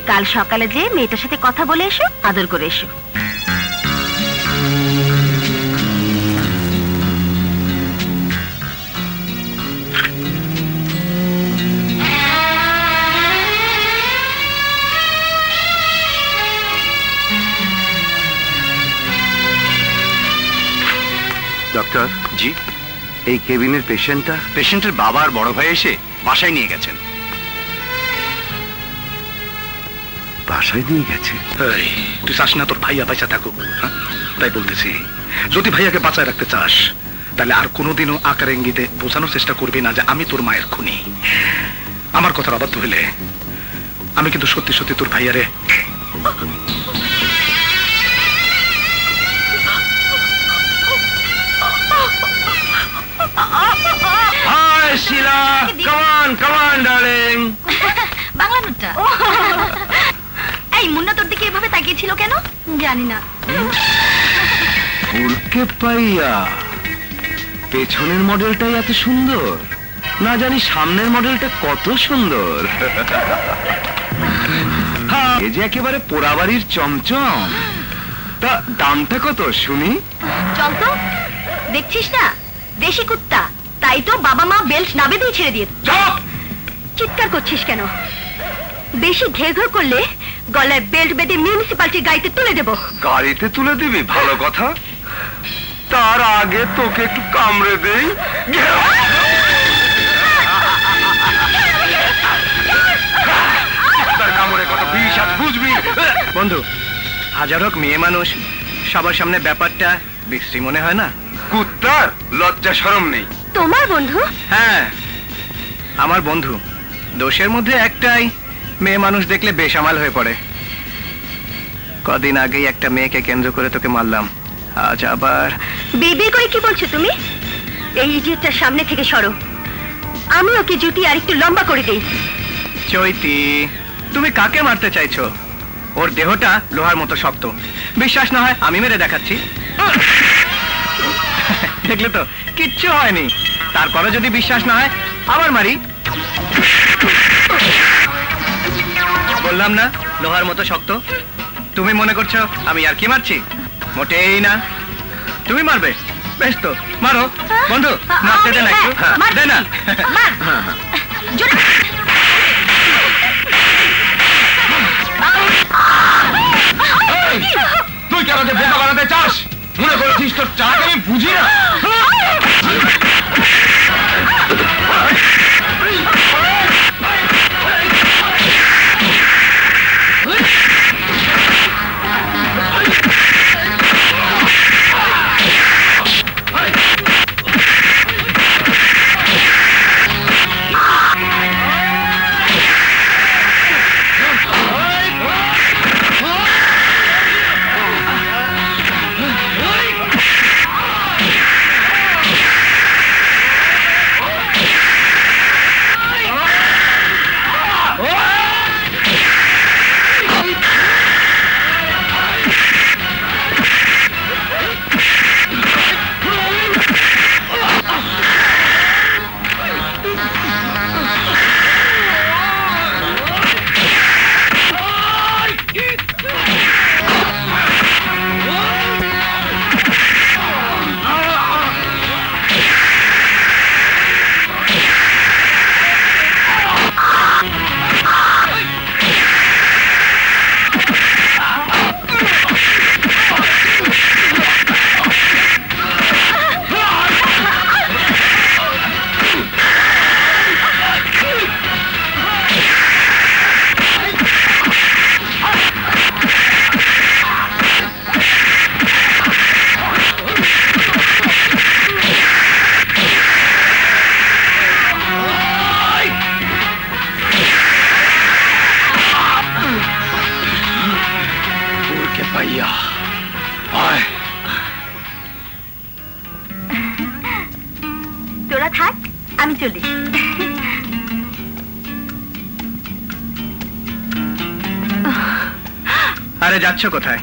কাল সকালে যে মেয়েটার সাথে কথা বলে এসো, আদর করে এসো। জি, এই কেবিনের পেশেন্টটা পেশেন্টের বাবা আর বড় ভাই এসে বাসায় নিয়ে গেছেন। বাসায় নিয়ে গেছে? এই, তুই চাস না তোর ভাইয়া পয়সা থাকুক? হ্যাঁ? তাই বলতেছি, যদি ভাইয়াকে বাঁচায় রাখতে চাস তাহলে আর কোনোদিনও আকার ইঙ্গিতে বোঝানোর চেষ্টা করবি না যে আমি তোর মায়ের খুনি। আমার কথার অবাধ্য হইলে আমি কিন্তু সত্যি সত্যি তোর ভাইয়ারে hi Sheela, come on darling. Bangla নোটটা। এই মুন্না তোর দিকে এভাবে তাকিয়েছিল কেন জানি না। উড়কে পাইয়া পেছনের মডেলটাই এত সুন্দর, না জানি সামনের মডেলটা কত সুন্দর। হ্যাঁ, এ যে একেবারে পোড়াবাড়ির চমচম। তা দামটা কত শুনি? চল তো, দেখছিস না দেশি কুত্তা, তাই তো বাবা মা বেল্ট না বেঁধেই ছেড়ে দিয়ে। চিৎকার করছিস কেন? বেশি ঘের ঘের করলে গলায় বেল্ট বেঁধে মিউনিসিপালিটির গাড়িতে তুলে দেব। গাড়িতে তুলে দিবি? ভালো কথা, তার আগে তোকে একটু কামড়ে দেই। তার কামড়ে কত বিষ আজ বুঝবি। বন্ধু, হাজার হোক মেয়ে মানুষ, সবার সামনে ব্যাপারটা বিশ্রী মনে হয় না? কুত্তার লজ্জা শরম নেই। তোমার বন্ধু? হ্যাঁ, আমার বন্ধু। দোষের মধ্যে একটাই, মেয়ে মানুষ দেখলে বেসামাল হয়ে পড়ে। কদিন আগেই একটা মেয়েকে কেন্দ্র করে তোকে মারলাম, আজ আবার। বিড়বিড় করে কি বলছো তুমি? এই ইডিয়েটটার সামনে থেকে সরো, আমি ওকে জুতি আর একটু লম্বা করে দেই। চৈতি, তুমি কাকে মারতে চাইছো? ওর দেহটা লোহার মতো শক্ত, বিশ্বাস না হয় আমি মেরে দেখাচ্ছি। দেখলে তো, কিচ্ছু হয়নি। তারপরে যদি বিশ্বাস না হয় আবার মারি। বললাম না লোহার মতো শক্ত। তুমি মনে করছো আমি আর কি মারছি? মোটেই না। তুমি মারবে? বেশ তো, মারো বন্ধু, মারতে দে না একটু। দে না। তুই কেন যে বোকা বানাতে চাস? মনে করেছিস তোর চাক আমি বুঝি না? তোরা থাক, আমি চলি। আরে যাচ্ছ কোথায়?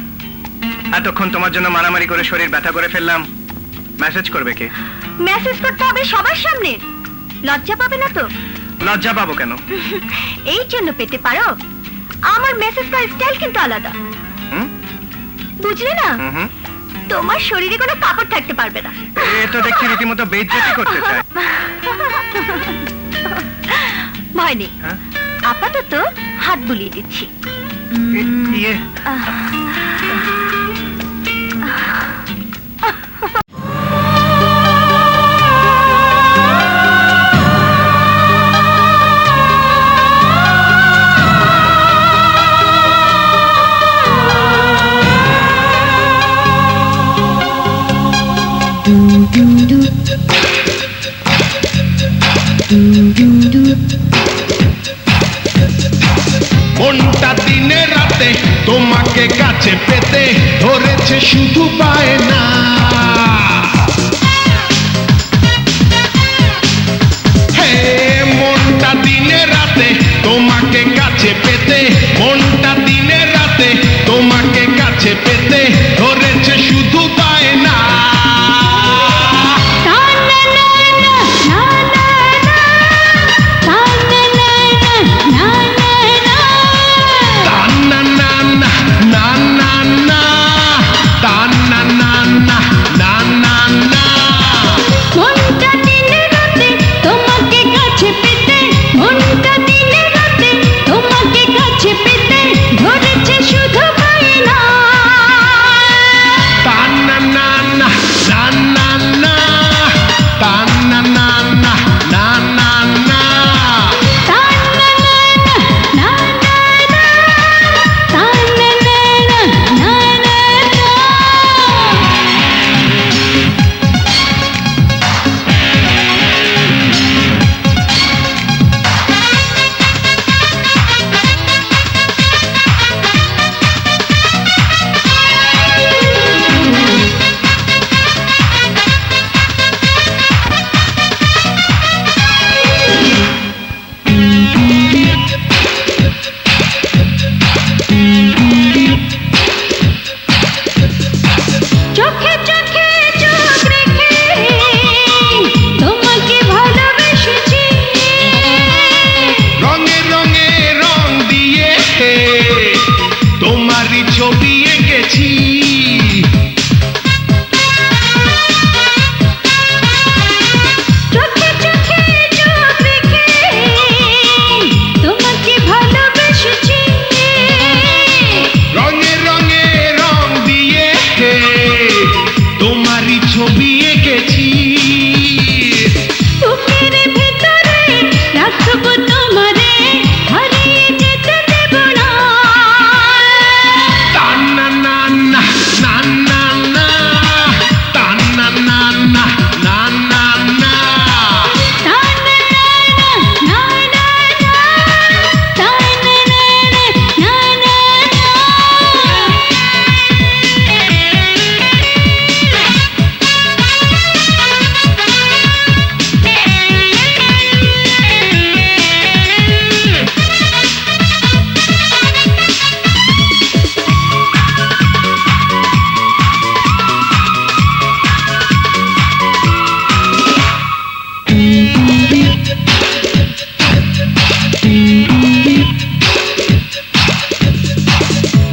এতক্ষণ তোমার জন্য মারামারি করে শরীর ব্যথা করে ফেললাম, মেসেজ করবে কে? মেসেজ করতে হবে সবার সামনে, লজ্জা পাবে না তো? লজ্জা পাবো কেন? এই জন্য পেতে পারো, আমার মেসেজ করার স্টাইল কিন্তু আলাদা, বুঝলে না? তোমার শরীরে কোনো কাপড় থাকতে পারবে না। এ তো দেখছি রীতিমতো বেইজ্জতি করতে চায়। ভয় নেই, আপাতত হাত বুলিয়ে দিচ্ছি। ইয়ে মনটা দিনে রাতে তোমাকে কাছে পেতে ধরেছে শুধু বায়না। হে মনটা দিনে রাতে তোমাকে কাছে পেতে, মনটা দিনে রাতে তোমাকে কাছে পেতে ধরেছে শুধু বায়না।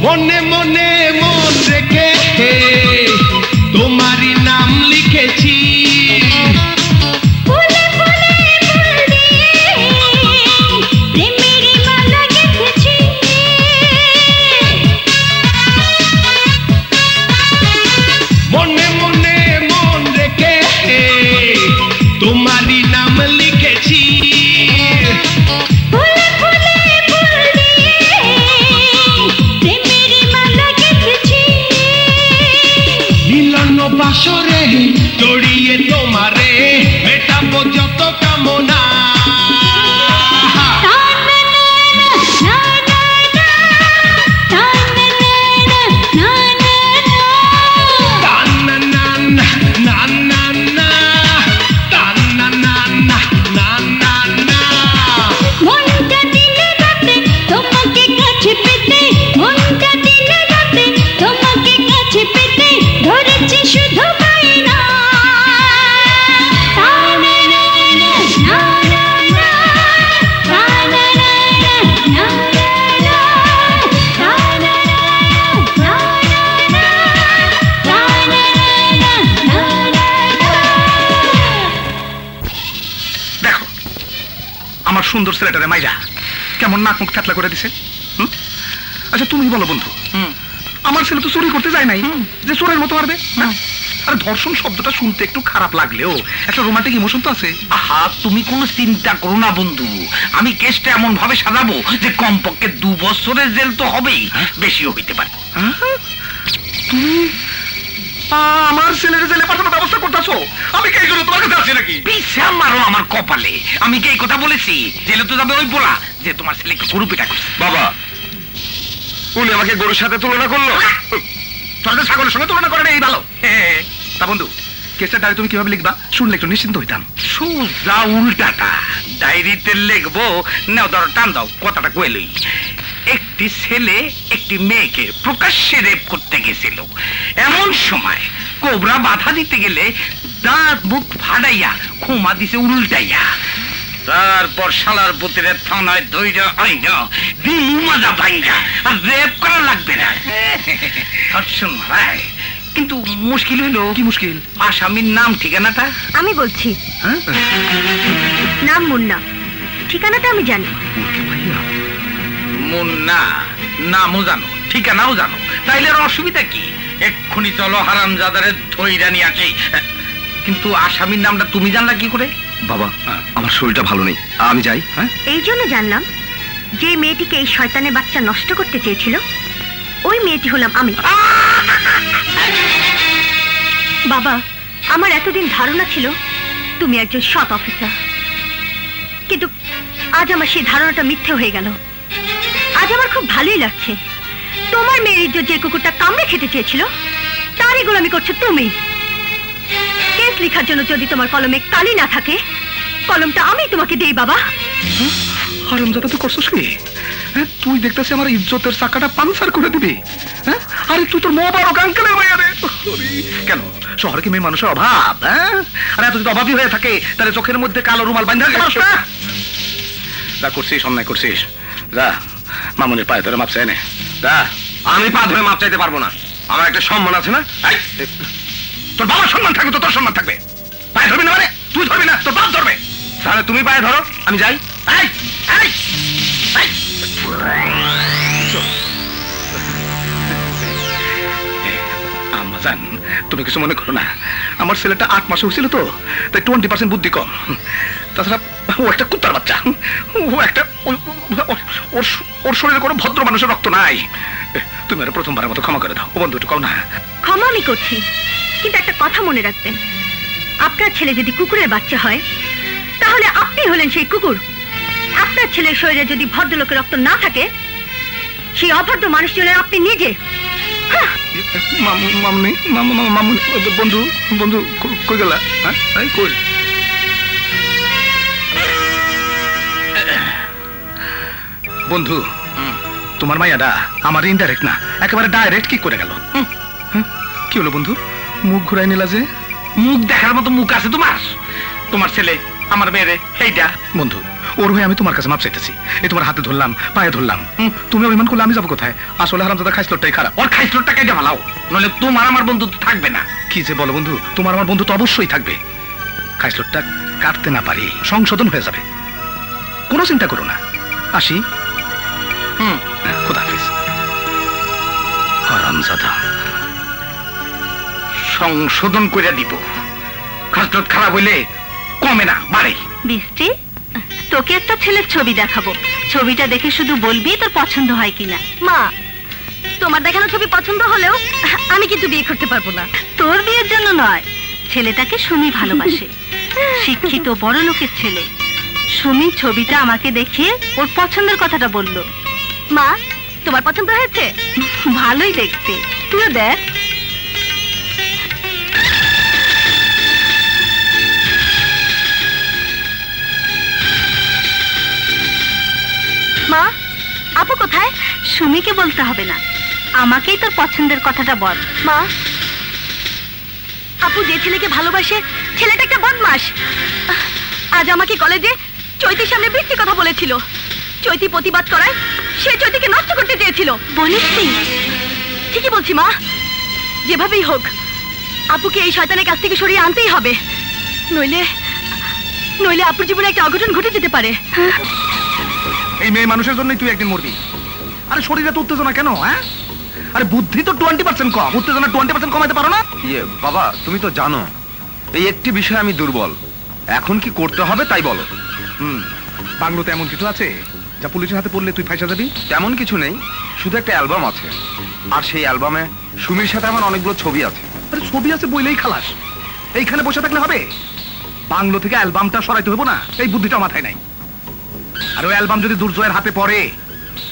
মনে মনে মন রেখে তোমারই নাম লিখেছি। মনে মনে মন রেখে তোমারই নাম লিখেছি। বাসরে জড়িয়ে তোমারে মেটাবো যত কামনা। শুধু পাইনা আমার সুন্দর ছেলেটারে মাইরা কেমন নাক মুখ থাতলা করে দিছে। আচ্ছা তুমি বলো বন্ধু, আমার ছেলে তো চুরি করতে যায় নাই যে চোরের মতো মারবে। আর ধর্ষণ শব্দটা শুনতে একটু খারাপ লাগলেও একটা রোমান্টিক ইমোশন তো আছে। আহা, তুমি কোনো চিন্তা করো না বন্ধু, আমি কেসটা এমন ভাবে সাজাবো যে কমপক্ষে 2 বছরের জেল তো হবেই, বেশিও হইতে পারে। আমার ছেলের জেলে পাঠানোর ব্যবস্থা করতেছো? আমি কি এই জন্য তোমার কাছে আসি নাকি? বিশ্বাস মারো আমার কপালে, আমি কি এই কথা বলেছি? জেলে তো যাবে ওই বলা যে তোমার ছেলেকে গরু পিটা করছে। বাবা, উনি আমাকে গরুর সাথে তুলনা করলো। তোরা তো ছাগলের সঙ্গে তুলনা করে এই ভালো। তা বন্ধু, কেসের ডায়েরি তুমি কিভাবে লিখবা শুনলে একটু নিশ্চিন্ত হইতাম। সোজা উল্টাটা ডায়েরিতে লিখবো। নাও ধরো, টান দাও, কথাটা কয়ে লই। একটি ছেলে একটি মেয়েকে প্রকাশ্যে রেপ করতে গেছিল। এমন সময় কোবরা বাধা দিতে গেলে দাঁত মুখ ফাটাইয়া ক্ষমা দিছে উল্টাইয়া। তারপর শালার পুতিরে থানায় ধইরা আইনা দিমু মাজা ভাইরা, আর রেপ করা লাগবে না, ধর্ষণ মারায়। কিন্তু মুশকিল হইলো। কি মুশকিল? আসামির নাম ঠিকানাটা। আমি বলছি, নাম মুন্না, ঠিকানাটা আমি জানি। মুন্না নামও জানো, ঠিকানাও জানো, তাইলে আর অসুবিধা কি? এক্ষুনি চলো হারামজাদারে ধইরা নিয়ে আসি। কিন্তু আসামির নামটা তুমি জানলা কি করে? বাবা, আমার শরীরটা ভালো নেই, আমি যাই। হ্যাঁ, এই জন্য জানলাম যে মেয়েটিকে এই শয়তানের বাচ্চা নষ্ট করতে চেয়েছিল, ওই মেয়েটি হলাম আমি। বাবা, আমার এতদিন ধারণা ছিল তুমি একজন সৎ অফিসার, কিন্তু আজ আমার সেই ধারণাটা মিথ্যে হয়ে গেল। আজ আমার খুব ভালোই লাগছে। তোমার মেয়ের ইজ্জত যে কুকুরটা কামড়ে খেতে চেয়েছিল, তারই গোলামি করছো তুমি। কেস লেখার জন্য যদি তোমার কলমে কালি না থাকে, কলমটা আমি তোমাকে দেই বাবা। হারামজাদা তুই করছিস কি? তুই দেখতেছি আমার ইজ্জতের চাকাটা পাঞ্চার করে দিবি। হ্যাঁ, আরে তুই তোর মোবারক আঙ্কেলের মাইয়া রে। কেন শহরে কি মেয়ে মানুষের অভাব? হ্যাঁ, আরে এত যদি অভাবই হয়ে থাকে তাহলে চোখের মধ্যে কালো রুমাল বাঁধা রাখতে পারস না? যা করছিস অন্যায় করছিস, যা মামুনের পায়ে ধরে মাপ চাই নে। যা। আমি পা ধরে মাপ চাইতে পারবো না, আমার একটা সম্মান আছে না। তোর বাবার সম্মান থাকবে তো তোর সম্মান থাকবে। পায়ে ধরবি না মানে? তুই ধরবি না, তোর বাপ ধরবে। তাহলে তুমি পায়ে ধরো, আমি যাই। আম্মাজান, তুমি কিছু মনে করো না, আমার ছেলেটা 8 মাসে হয়েছিল তো, তাই 20% বুদ্ধি কম। তাছাড়া ও একটা কুত্তার বাচ্চা, ও একটা ওর শরীরে কোনো ভদ্র মানুষের রক্ত নাই। তুমি আর প্রথমবারের মতো ক্ষমা করে দাও। ও বন্ধু, একটু কও না। ক্ষমা আমি করছি, কিন্তু একটা কথা মনে রাখবেন, আপনার ছেলে যদি কুকুরের বাচ্চা হয়, তাহলে আপনি হলেন সেই কুকুর। আপনার ছেলের শরীরে যদি ভদ্রলোকের রক্ত না থাকে, সেই অভদ্র মানুষ হলেন আপনি নিজে। মামুনি, মামুনি, বন্ধু, বন্ধু কই গেলা? হ্যাঁ, কই? বন্ধু, তোমার মাইয়াডা আমার ইনডাইরেক্ট না, একেবারে ডাইরেক্ট কি করে গেল? কি হলো বন্ধু, মুখ ঘুরাই নিলা যে? মুখ দেখার মতো মুখ আছে তোমার? তোমার ছেলে আমার মেয়েরে এইটা। বন্ধু, ওর হয়ে আমি তোমার কাছে মাপ চাইতেছি। এই তোমার হাতে ধরলাম, পায়ে ধরলাম, তুমি অভিমান করলে আমি যাবো কোথায়? আসলে হারামজাদা খাইছলটাই খারাপ। ওর খাইছলটা কেটে ভালাও, নইলে তোমার আমার বন্ধুত্ব থাকবে না। কি যে বলো বন্ধু, তোমার আমার বন্ধু তো অবশ্যই থাকবে। খাইছলটা কাটতে না পারি, সংশোধন হয়ে যাবে, কোনো চিন্তা করো না। আসি। খোদা হাফেজ। হারামজাদা, সংশোধন করে দিব। খাসলত খারাপ হইলে কমে না, বাড়ে। বৃষ্টি, তোকে একটা ছেলের ছবি দেখাবো। ছবিটা দেখে শুধু বলবি তোর পছন্দ হয় কিনা। মা, তোমার দেখানো ছবি পছন্দ হলেও আমি কিন্তু বিয়ে করতে পারবো না। তোর বিয়ের জন্য নয়, ছেলেটাকে সুমি ভালোবাসে, শিক্ষিত বড় লোকের ছেলে। সুমি ছবিটা আমাকে দেখিয়ে ওর পছন্দের কথাটা বললো। মা, তোমার পছন্দ হয়েছে? ভালোই দেখতে, তুইও দেখ। মা, আপু কোথায়? সুমিকে বলতে হবে না, আমাকেই তোর পছন্দের কথাটা বল। মা, আপু যে ছেলেকে ভালোবাসে, ছেলেটা একটা বদমাস। আজ আমাকে কলেজে চৈতির সামনে বৃষ্টি কথা বলেছিল। চৈতি প্রতিবাদ করায় সে চৈতিকে নষ্ট করতে চেয়েছিল। বলিস তুই? ঠিকই বলছি মা, যেভাবেই হোক আপুকে এই শয়তানের কাছ থেকে সরিয়ে আনতেই হবে, নইলে নইলে আপুর জীবনে একটা অঘটন ঘটে যেতে পারে। এই মেয়ে মানুষের জন্যই তুই একদিন মরবি। আরে শরীরে তো উত্তেজনা কেন? হ্যাঁ, আরে বুদ্ধি তো 20% কম, উত্তেজনা 20% কমাইতে পারো না? বাবা, তুমি তো জানো এই একটি বিষয়ে আমি দুর্বল। এখন কি করতে হবে তাই বলো। বাংলোতে এমন কিছু আছে যা পুলিশের হাতে পড়লে তুই ফাঁসা যাবি? তেমন কিছু নেই, শুধু একটা অ্যালবাম আছে, আর সেই অ্যালবামে সুমির সাথে আমার অনেকগুলো ছবি আছে। আরে ছবি আছে বইলেই খালাস। এইখানে বসে থাকলে হবে? বাংলো থেকে অ্যালবামটা সরাইতে হইব না, এই বুদ্ধিটা মাথায় নাই। আর ওই অ্যালবাম যদি দুর্জয়ের হাতে পড়ে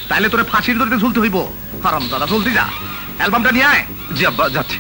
তাহলে তোরে ফাঁসির দড়িতে ঝুলতে হইব। হারাম দাদা, জলদি যা, অ্যালবামটা নিয়ে আয়। জি আব্বা, যাচ্ছি।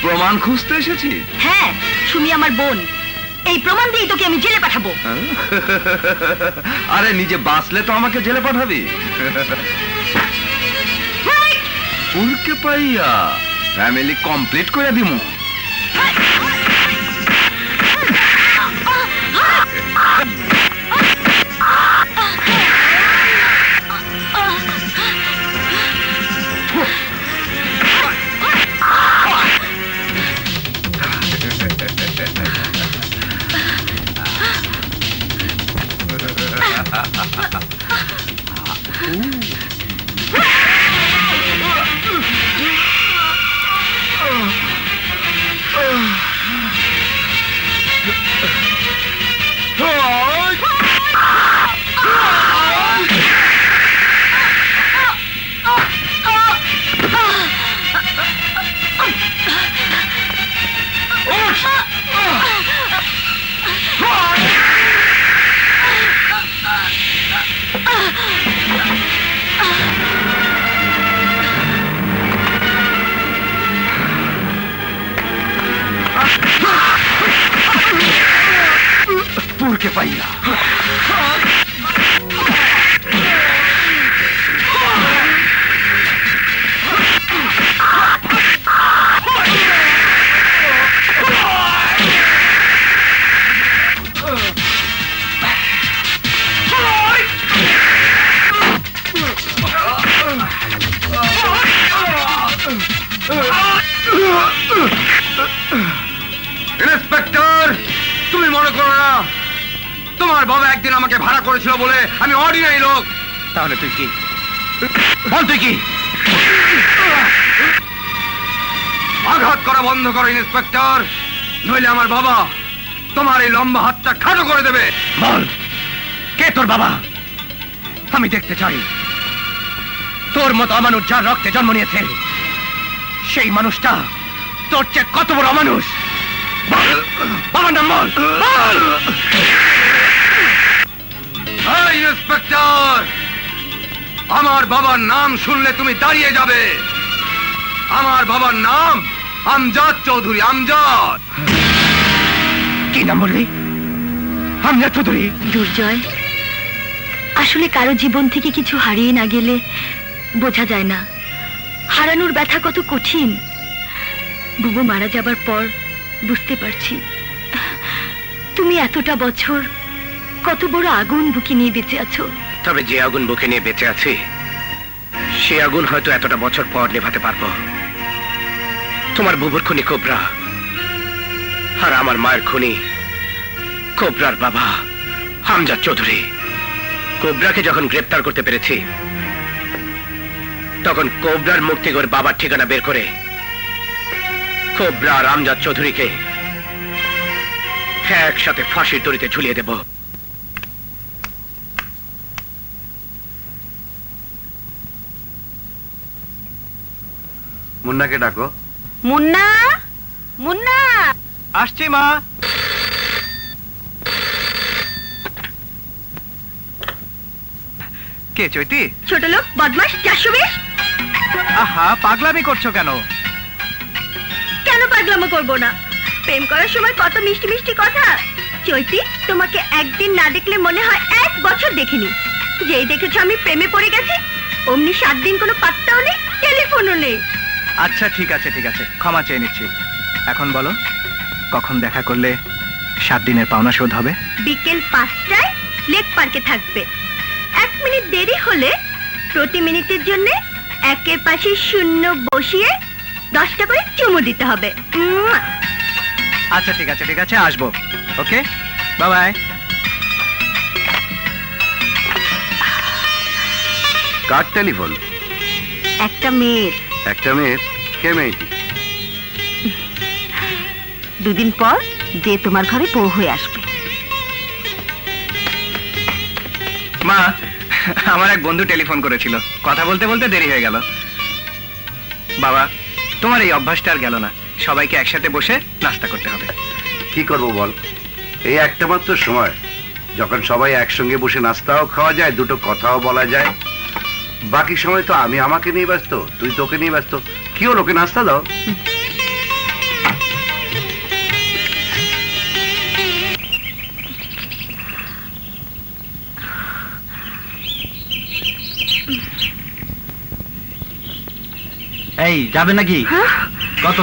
প্রমাণ খুঁজতে এসেছি। হ্যাঁ, সুমি আমার বোন। এই প্রমাণ দিয়ে তোকে আমি জেলে পাঠাবো। আরে নিজে বাঁচলে তো আমাকে জেলে পাঠাবি। উড়কে পাইয়া ফ্যামিলি কমপ্লিট করে দিমু। পুরকে পাইয়া ইন্সপেক্টর, তুমি মনে করো না তোমার বাবা একদিন আমাকে ভাড়া করেছিল বলে আমি অর্ডিনারি লোক? তাহলে তুই কি বল, তুই কি? আঘাত করা বন্ধ করো ইন্সপেক্টর, নইলে আমার বাবা তোমার এই লম্বা হাতটা খাটো করে দেবে। বল, কে তোর বাবা? আমি দেখতে চাই তোর মতো অমানুষ যার রক্তে জন্ম নিয়েছে সেই মানুষটা তোর চেয়ে কত বড় অমানুষ। বল, বাবার নাম বল। বল। ইন্সপেক্টর, আমার বাবার নাম শুনলে তুমি দাঁড়িয়ে যাবে। আমার বাবার নাম আমজাদ চৌধুরী। আমজাদ। কি নাম বললি? আমজাদ চৌধুরী? দুর্জয়, আসলে কারো জীবন থেকে কিছু হারিয়ে না গেলে বোঝা যায় না হারানোর ব্যথা কত কঠিন। বুবু মারা যাবার পর বুঝতে পারছি তুমি এতটা বছর কত বড় আগুন বুকে নিয়ে বেঁচে আছো। তবে যে আগুন বুকে নিয়ে বেঁচে আছি সে আগুন হয়তো এতটা বছর পর নেভাতে পারবো। তোমার বুবুর খুনি কোবরা, আর আমার মায়ের খুনি কোবরার বাবা আমজাদ চৌধুরী। কোবরাকে যখন গ্রেপ্তার করতে পেরেছি তখন কোবরার মুক্তিগড় বাবার ঠিকানা বের করে কোবরা আর আমজাদ চৌধুরীকে একসাথে ফাঁসির দড়িতে ঝুলিয়ে দেব। মুন্নাকে ডাকো। মুন্না, মুন্না। আসছি মা। কে চৈতি? ছোট লোক, বদমাস, চারশো-বিশ। আহা, পাগলামি করছো কেন? কেন পাগলামো করবো না? প্রেম করার সময় কত মিষ্টি মিষ্টি কথা। চৈতি, তোমাকে একদিন না দেখলে মনে হয় 1 বছর দেখিনি। যেই দেখেছো আমি প্রেমে পড়ে গেছি, অমনি 7 দিন কোনো পাত্তাও নেই, টেলিফোনও নেই। আচ্ছা ঠিক আছে ঠিক আছে, ক্ষমা চেয়ে নিচ্ছি। এখন বলো কখন দেখা করলে 7 দিনের পাওনা শোধ হবে? বিকেল 5টায় লেক পার্কে থাকবে। 1 মিনিট দেরি হলে প্রতি মিনিটের জন্য একের পাশে শূন্য বসিয়ে 10টা করে চুমু দিতে হবে। আচ্ছা ঠিক আছে আসবো। ওকে, বাই বাই। কার টেলিফোন? একটা মেয়ের। একটা মেয়ের? কে মেয়েটি? 2 দিন পর যে তোমার ঘরে বউ হয়ে আসবে। মা, আমার এক বন্ধু টেলিফোন করেছিল, কথা বলতে বলতে দেরি হয়ে গেল। বাবা, তোমার এই অভ্যাসটা আর গেল না, সবাইকে একসাথে বসে নাস্তা করতে হবে। কি করব বল, এই একটা মাত্র সময় যখন সবাই একসঙ্গে বসে নাস্তাও খাওয়া যায়, দুটো কথাও বলা যায়। বাকি সময় তো আমি আমাকে নিয়ে ব্যস্ত, তুই তোকে নিয়ে ব্যস্ত। কি হলো, ওকে নাস্তা দাও। এই যাবে নাকি? কত?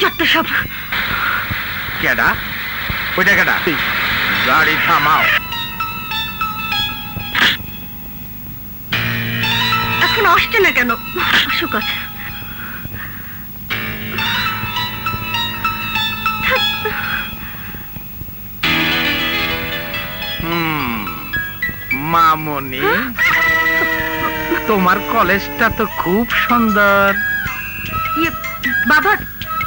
যত সব। কেডা? ওইটা কেডা? গাড়ি থামাও। এখন আসছে না কেন? আসো কথা। মামনি, তোমার কলেজটা তো খুব সুন্দর। বাবা,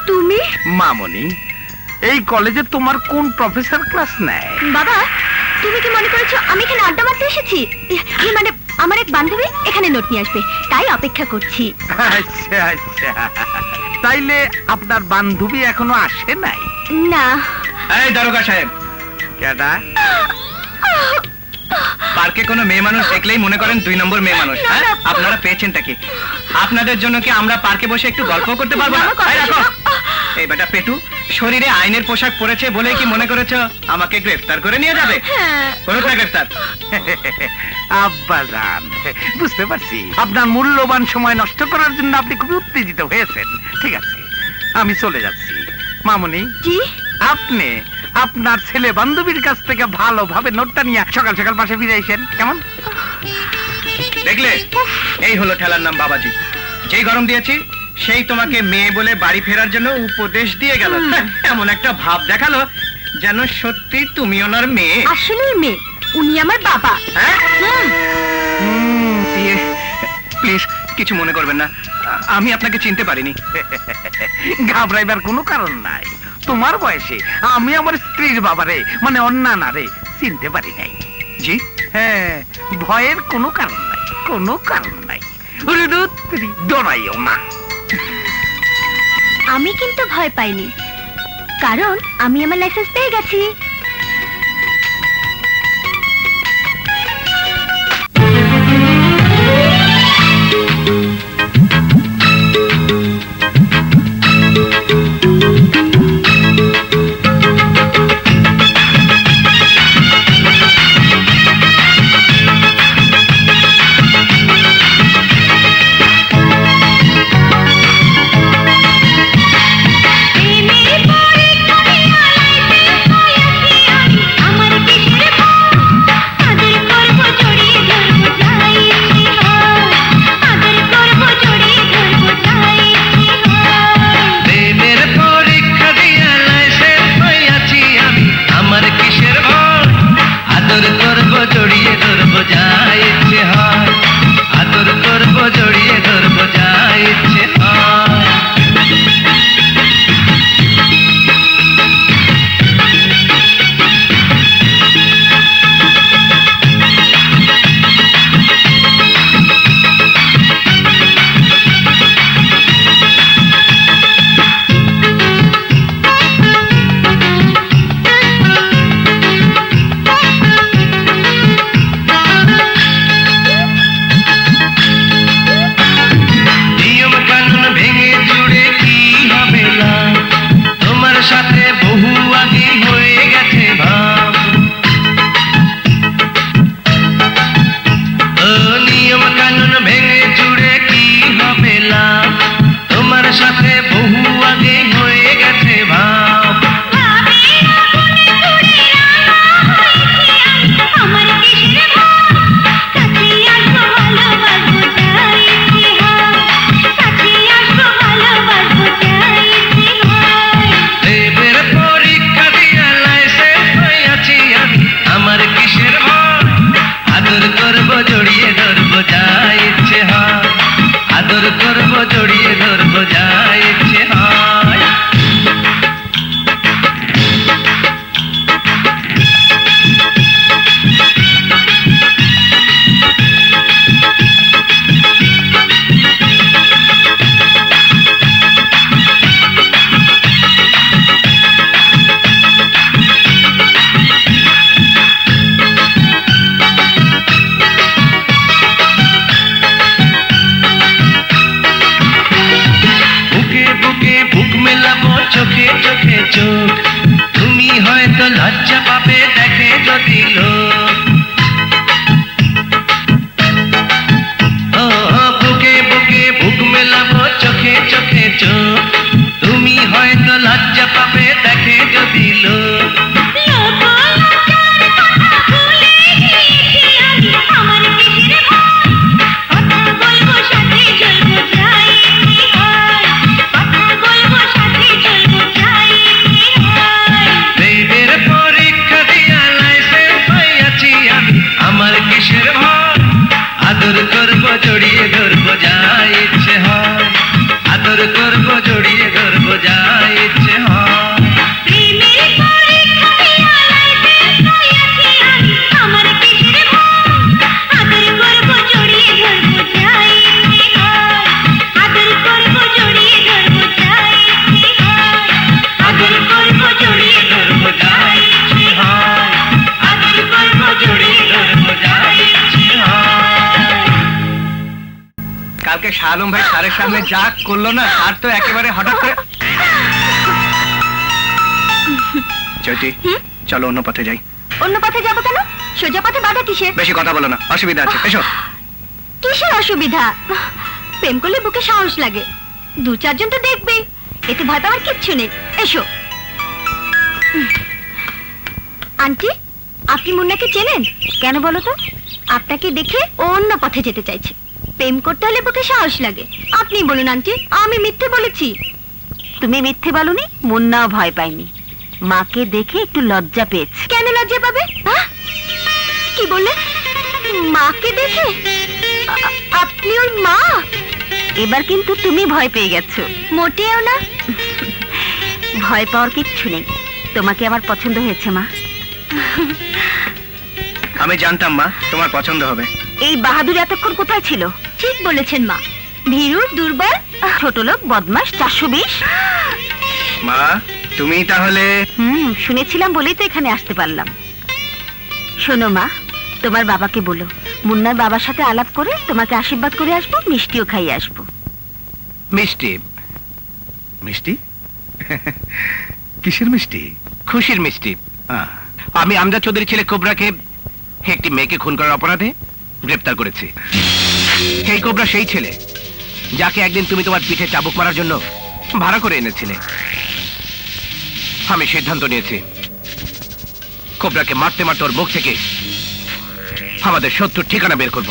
তুমি? মামনি, এই কলেজে তোমার কোন প্রফেসর ক্লাস নেয়? বাবা, তুমি কি মনে করেছো আমি এখানে আড্ডা মারতে এসেছি? মানে আমার এক বান্ধবী এখানে নোট নিয়ে আসবে, তাই অপেক্ষা করছি। আচ্ছা, তাইলে আপনার বান্ধবী এখনো আসে নাই? না। এই দারোগা সাহেব। কেডা? পার্কে কোনো মেয়ে মানুষ দেখলেই মনে করেন 2 নম্বর মেয়ে মানুষ। আপনারা পেয়েছেনটা কি? আপনাদের জন্য কি আমরা পার্কে বসে একটু গল্প করতে পারবো না? এই রাখো। এই বেটা পেটু, শরীরে আইনের পোশাক পরেছে বলে কি মনে করেছো আমাকে গ্রেফতার করে নিয়ে যাবে? করুক না গ্রেফতার। আব্বাজান, বুঝতে পারছি আপনার মূল্যবান সময় নষ্ট করার জন্য আপনি খুবই উত্তেজিত হয়েছেন। ঠিক আছে, আমি চলে যাচ্ছি। মামনি, জি? আপনি আপনার ছেলে বান্ধবীর কাছ থেকে ভালোভাবে নোটটা নিয়ে সকাল সকাল পাশে ফিরে আইসেন, কেমন? দেখলে, এই হলো ঠেলার নাম বাবাজি। যেই গরম দিয়েছি সেই তোমাকে মেয়ে বলে বাড়ি ফেরার জন্য উপদেশ দিয়ে গেল। এমন একটা ভাব দেখালো যেন সত্যি তুমি ওনার মেয়ে। আসলে মেয়ে, উনি আমার বাবা। প্লিজ কিছু মনে করবেন না, আমি আপনাকে চিনতে পারিনি। ঘাবড়াইবার কোনো কারণ নাই। তোমার বয়সে আমি আমার স্ত্রীর বাবারে, মানে অন্যানারে চিনতে পারি নাই। জি? হ্যাঁ, ভয়ের কোনো কারণ নাই, কোনো কারণ নাই। ডরাইও না। আমি কিন্তু ভয় পাইনি, কারণ আমি আমার লাইসেন্স পেয়ে গেছি। কালকে শাহ আলম ভাই স্যারের সামনে যা করলো না, তার তো একেবারে হঠাৎ করে। চৈতি, চলো অন্য পথে যাই। অন্য পথে যাবো কেন? সোজা পথে বাধা কিসের? বেশি কথা বলো না, অসুবিধা আছে, এসো। কিসের অসুবিধা? প্রেম করলে বুকে সাহস লাগে, 2-4 জন তো দেখবেই, এতে ভয় পাওয়ার কিচ্ছু নেই। এসো। আন্টি, আপনি মুন্নাকে চেনেন? কেন বলো তো? আপনাকে দেখে ও অন্য পথে যেতে চাইছে। প্রেম করতে হলে বুকে সাহস লাগে। আপনি বলুন আন্টি, আমি মিথ্যে বলেছি? তুমি মিথ্যে বলনি, মুন্নাও ভয় পায়নি, মাকে দেখে একটু লজ্জা পেয়েছে। কেন লজ্জা পাবে? কি বললে? মাকে দেখে? আপনি ওর মা? এবার কিন্তু তুমি ভয় পেয়ে গেছো। মোটেও না, ভয় পাওয়ার কিচ্ছু নেই। তোমাকে আমার পছন্দ হয়েছে মা। আমি জানতাম মা তোমার পছন্দ হবে। এই বাহাদুর এতক্ষণ কোথায় ছিল? ঠিক বলেছেন মা, ভীরু, দুর্বল, ছোট লোক, বদমাশ, 420। মা তুমি তাহলে? শুনেছিলাম বলেই তো এখানে আসতে পারলাম। শোনো মা, তোমার বাবাকে বলো মুন্নার বাবার সাথে আলাপ করে তোমাকে আশীর্বাদ করে আসবো, মিষ্টিও খাইয়ে আসবো। মিষ্টি? মিষ্টি? কিসের মিষ্টি? খুশির মিষ্টি। আমি আমজাদ চৌধুরী ছেলে কোবরাকে একটি মেয়েকে খুন করার অপরাধে গ্রেপ্তার করেছি। সেই কোবরা সেই ছেলে যাকে একদিন তুমি তোমার পিঠে চাবুক মারার জন্য ভাড়া করে এনেছিলে। আমি সিদ্ধান্ত নিয়েছি কোবরাকে মারতে মারতে ওর মুখ থেকে আমাদের শত্রুর ঠিকানা বের করব।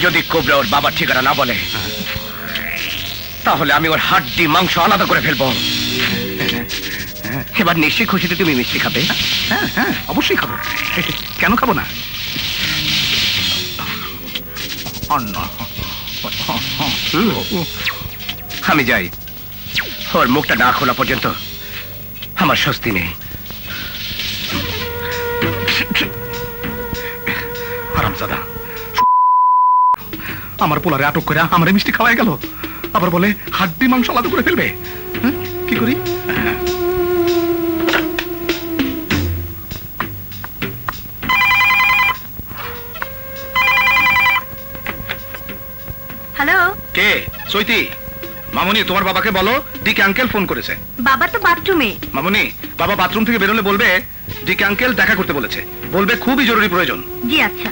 যদি কোবরা ওর বাবার ঠিকানা না বলে, তাহলে আমি ওর হাড্ডি মাংস আলাদা করে ফেলবো। এবার নিশ্চয়ই খুশিতে তুমি মিষ্টি খাবে। হ্যাঁ হ্যাঁ, অবশ্যই খাবো। কেন খাবো না? আমি যাই, ওর মুখটা না খোলা পর্যন্ত আমার স্বস্তি নেই। হারামজাদা, আমার পোলারে আটক করে আমার মিষ্টি খাওয়াই গেল, আবার বলে হাড্ডি মাংস আলাদা করে ফেলবে। কি করি? হ্যালো, কে? চৈতি? মামুনি, তোমার বাবাকে বলো ডিকে আঙ্কেল ফোন করেছে। বাবা তো বাথরুমে। মামুনি, বাবা বাথরুম থেকে বেরোলে বলবে ডিকে আঙ্কেল দেখা করতে বলেছে, বলবে খুবই জরুরি প্রয়োজন। জি আচ্ছা।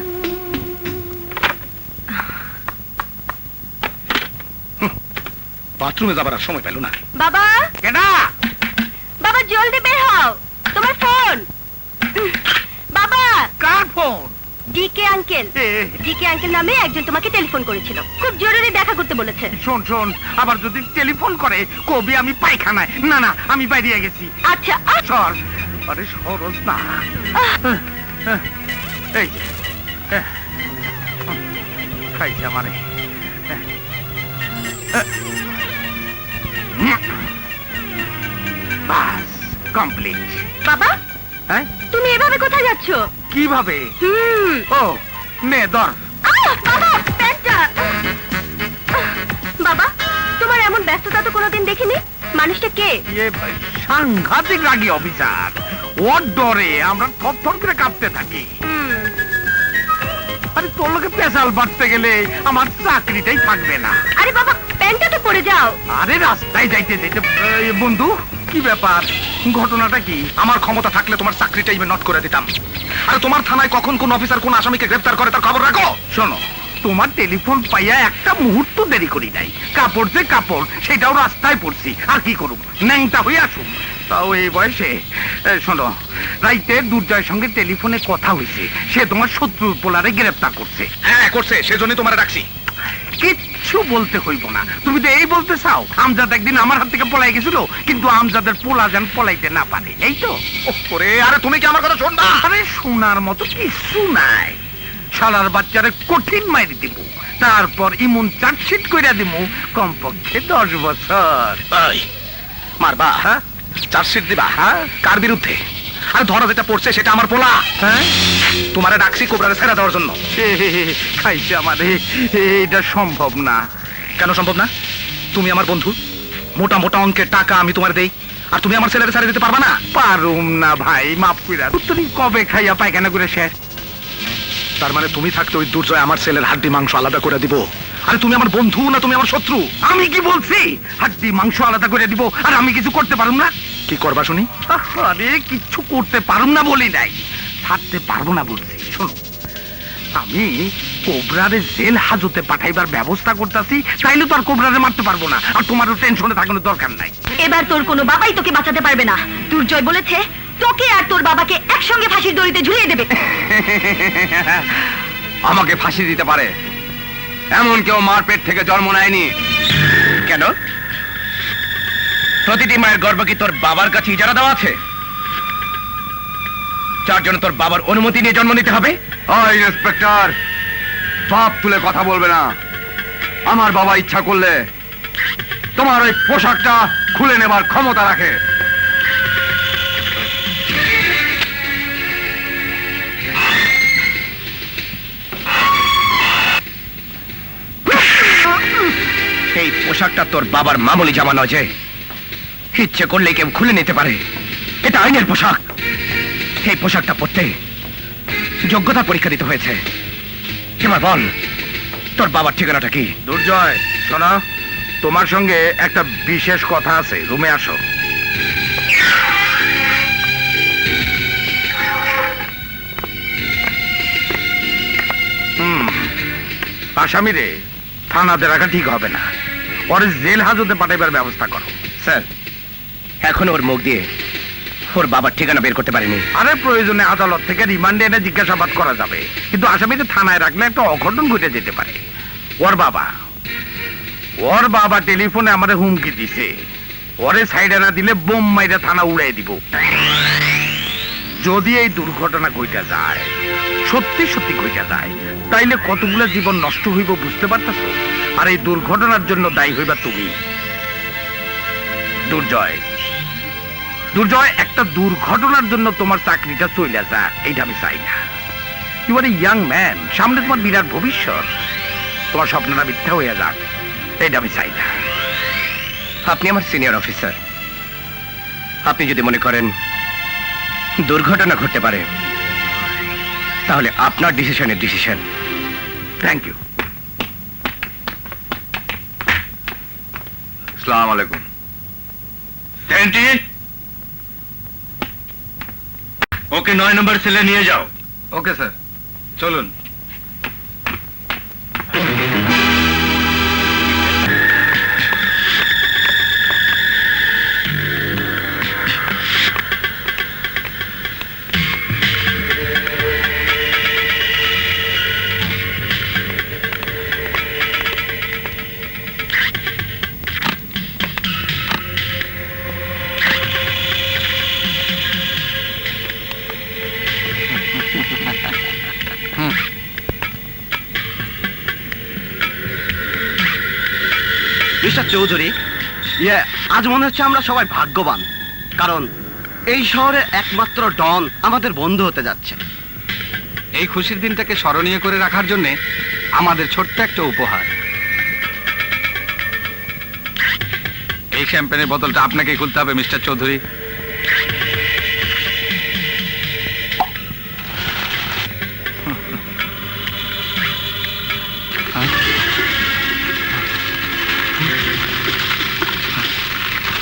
বাথরুমে যাবার আর সময় পেল না। বাবা, কেনা? বাবা জলদি বের হও, তোমার ফোন। বাবা। কার phone? DK uncle. DK uncle নামে একজন তোমাকে টেলিফোন করেছিল, খুব জরুরি দেখা করতে বলেছে। শোন শোন, আবার যদি টেলিফোন করে কবি আমি পায়খানায়। না না, আমি বাইরে গেছি। আচ্ছা সর। আরে সরস না। এই যে খাইছে আমারে। বাস কমপ্লিট। বাবা, হ্যাঁ তুমি এভাবে কোথায় যাচ্ছ? কিভাবে? ও নে ধর। বাবা, প্যান্টটা। বাবা, তোমার এমন ব্যস্ততা তো কোনোদিন দেখিনি। মানুষটা কে? সাংঘাতিক রাগী অফিসার, ওর ডরে আমরা থর করে কাঁপতে থাকি। আরে তোর লোকে পেশাল বাড়তে গেলে আমার চাকরিটাই থাকবে না। আরে বাবা, প্যান্টটা তো পরে যাও। আরে রাস্তায় যাইতে যাইতে। বন্ধু, কি ব্যাপার? ঘটনাটা কি? আমার ক্ষমতা থাকলে তোমার চাকরিটাই নট করে দিতাম। আর তোমার থানায় কখন কোন অফিসার কোন আসামিকে গ্রেফতার করে তার খবর রাখো। শোনো, তোমার টেলিফোন পাইয়া একটা মুহূর্ত দেরি করি নাই। কাপড় যে কাপড়, সেটাও রাস্তায় পড়ছি। আর কি করুম, ন্যাংটা হয়ে আসুম। তাও এই বয়সে। শোনো, রাইতে দুর্জয়ের সঙ্গে টেলিফোনে কথা হয়েছে, সে তোমার শত্রু পোলারে গ্রেফতার করছে। হ্যাঁ করছে, সেজন্যই তোমার রাখছি। কিচ্ছু বলতে হইব না, তুমি তো এই বলতে চাও আমজাদ একদিন আমার হাত থেকে পলাই গেছিল, কিন্তু আমজাদের পোলা যেন পলাইতে না পারে, এই তো? ওরে, আরে তুমি কি আমার কথা শুনবা? আরে শোনার মতো কিছু নাই। শালার বাচ্চারে কঠিন মাইরি দিব, তারপর ইমুন চার্জশিট কইরা দিব, কমপক্ষে 10 বছর। মারবা? হ্যাঁ, চার্জশিট দিবা? হ্যাঁ। কার বিরুদ্ধে? আরে ধরা যেটা পড়ছে সেটা আমার পোলা। হ্যাঁ, তোমারে ডাকছি কোবরারে ছেড়ে দেওয়ার জন্য। খাইছে আমারে, এটা সম্ভব না। কেন সম্ভব না? তুমি আমার বন্ধু, মোটা মোটা অঙ্কের টাকা আমি তোমার দেই, আর তুমি আমার ছেলেরে ছেড়ে দিতে পারবা না? পারুম না ভাই, মাফ কইরা। তুমি কবে খাইয়া পায়খানা করে শেষ? তার মানে তুমি থাকতে ওই দুর্জয় আমার ছেলের হাড্ডি মাংস আলাদা করে দিব? আরে তুমি আমার বন্ধু না তুমি আমার শত্রু? আমি কি বলছি হাড্ডি মাংস আলাদা করে দিব আর আমি কিছু করতে পারুম না? কি করবা শুনি? আরে কিচ্ছু করতে পারুম না বলি নাই, ছাড়তে পারবো না বলছি। শোনো, আমি কোবরারে জেল হাজতে পাঠাইবার ব্যবস্থা করতেছি, তাইলে তো আর কোবরারে মারতে পারবো না, আর তোমারও টেনশনে থাকানোর দরকার নাই। এবার তোর কোনো বাবাই তোকে বাঁচাতে পারবে না। দুর্জয় বলেছে তোকে আর তোর বাবাকে একসঙ্গে ফাঁসির দড়িতে ঝুলিয়ে দেবে। আমাকে ফাঁসি দিতে পারে এমন কেউ মার পেট থেকে জন্ম নেয়নি। কেন? প্রতিটি মায়ের গর্ভ কি তোর বাবার কাছে ইজারা দেওয়া আছে, যার জন্য তোর বাবার অনুমতি নিয়ে জন্ম নিতে হবে? ওই ইন্সপেক্টর, পাপ তুলে কথা বলবে না। আমার বাবা ইচ্ছা করলে তোমার ওই পোশাকটা খুলে নেবার ক্ষমতা রাখে। এই পোশাকটা তোর বাবার মামুলি জামা নয় যে ইচ্ছে করলে কেউ খুলে নিতে পারে। এটা আইনের পোশাক। এই পোশাকটা পরতে যোগ্যতা পরীক্ষা দিতে হয়েছে। এবার বল, তোর বাবার ঠিকানাটা কি? দুর্জয়, শোনো, তোমার সঙ্গে একটা বিশেষ কথা আছে, রুমে আসো। আসামিরে থানাতে রাখা ঠিক হবে না, পরে জেল হাজতে পাঠাইবার ব্যবস্থা করো। স্যার, এখন ওর মুখ দিয়ে ওর বাবার ঠিকানা বের করতে পারিনি। আরে প্রয়োজনে আদালত থেকে রিমান্ডে এনে জিজ্ঞাসাবাদ করা যাবে, কিন্তু আসামিকে থানায় রাখলে একটা অঘটন ঘটে যেতে পারে। ওর বাবা টেলিফোনে আমাদের হুমকি দিছে, ওরে সাইডে না দিলে বোম মাইরা থানা উড়াই দিব। যদি এই দুর্ঘটনা ঘটে যায়, সত্যি সত্যি ঘটে যায়, তাইলে কতগুলো জীবন নষ্ট হইব বুঝতে পারতেছো? আর এই দুর্ঘটনার জন্য দায়ী হইবা তুমি। দুর্জয়, একটা দুর্ঘটনার জন্য তোমার চাকরিটা চলে যা, এইটা আমি চাই না। You are a young man, সামনে তোমার বিরাট ভবিষ্যৎ, তোমার স্বপ্নটা মিথ্যা হয়ে যাক, এইটা আমি চাই না। আপনি আমার সিনিয়র অফিসার, আপনি যদি মনে করেন দুর্ঘটনা ঘটতে পারে, তাহলে আপনার ডিসিশনের ডিসিশন। Thank you. আসসালামু আলাইকুম। সেন্টি, ওকে 9 নম্বর সেলে নিয়ে যাও। ওকে স্যার, চলুন। মিস্টার চৌধুরী, আজ মনে হচ্ছে আমরা সবাই ভাগ্যবান, কারণ এই শহরের একমাত্র ডন আমাদের বন্ধু হতে যাচ্ছে। এই খুশির দিনটাকে স্মরণীয় করে রাখার জন্য আমাদের ছোট্ট একটা উপহার। এই শ্যাম্পেনের বোতলটা আপনাকে খুলতে হবে মিস্টার চৌধুরী।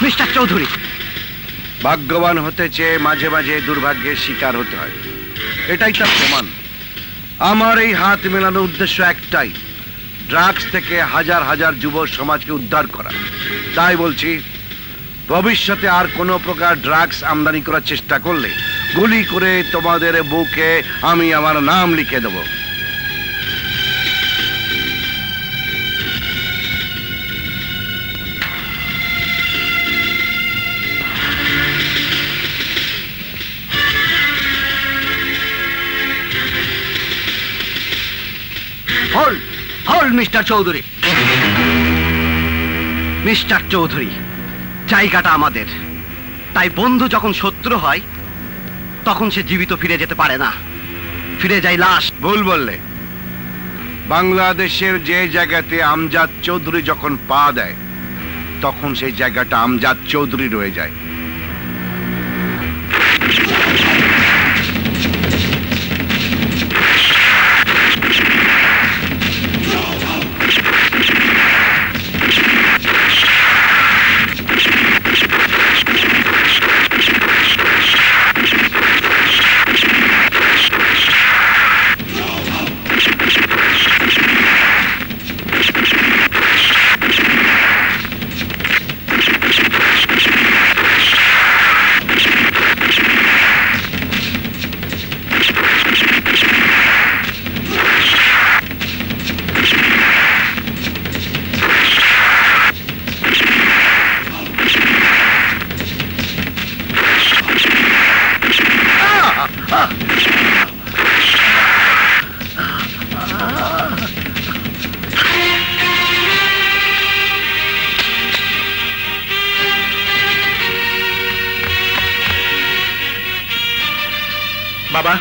মিস্টার চৌধুরী, ভাগ্যবান হতে চেয়ে মাঝে মাঝে দুর্ভাগ্যের শিকার হতে হয়, এটাই তার প্রমাণ। আমার এই হাত মেলানোর উদ্দেশ্য একটাই, ড্রাগস থেকে হাজার হাজার যুব সমাজকে উদ্ধার করা। তাই বলছি, ভবিষ্যতে আর কোনো প্রকার ড্রাগস আমদানি করার চেষ্টা করলে গুলি করে তোমাদের বুকে আমি আমার নাম লিখে দেব। Hold mister Chowdhury. Mister Chowdhury, জায়গাটা আমাদের, তাই বন্ধু যখন শত্রু হয় তখন সে জীবিত ফিরে যেতে পারে না, ফিরে যায় লাশ। ভুল বললে। বাংলাদেশের যে জায়গাতে আমজাদ চৌধুরী যখন পা দেয়, তখন সেই জায়গাটা আমজাদ চৌধুরী রয়ে যায়। বাবা,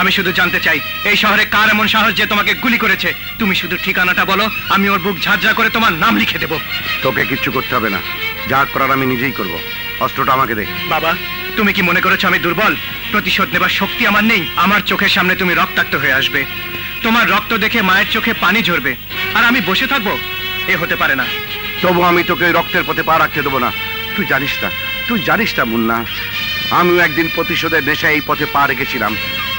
আমি শুধু জানতে চাই এই শহরে কার এমন সাহস যে তোমাকে গুলি করেছে? তুমি শুধু ঠিকানাটা বলো, আমি ওর বুক ঝাঁঝরা করে তোমার নাম লিখে দেব। তোকে কিচ্ছু করতে হবে না, যা করার আমি নিজেই করব। অস্ত্রটা আমাকে দে। বাবা, তুমি কি মনে করেছো আমি দুর্বল? প্রতিশোধ নেবার শক্তি আমার নেই। আমার চোখের সামনে তুমি রক্তাক্ত হয়ে আসবে, তোমার রক্ত দেখে মায়ের চোখে পানি ঝরবে, আর আমি বসে থাকবো? এ হতে পারে না। তবু আমি তোকে ওই রক্তের পথে পা রাখতে দেবো না। তুই জানিস না মুন্না, আমিও একদিন প্রতিশোধের নেশায় এই পথে পা রেখেছিলাম।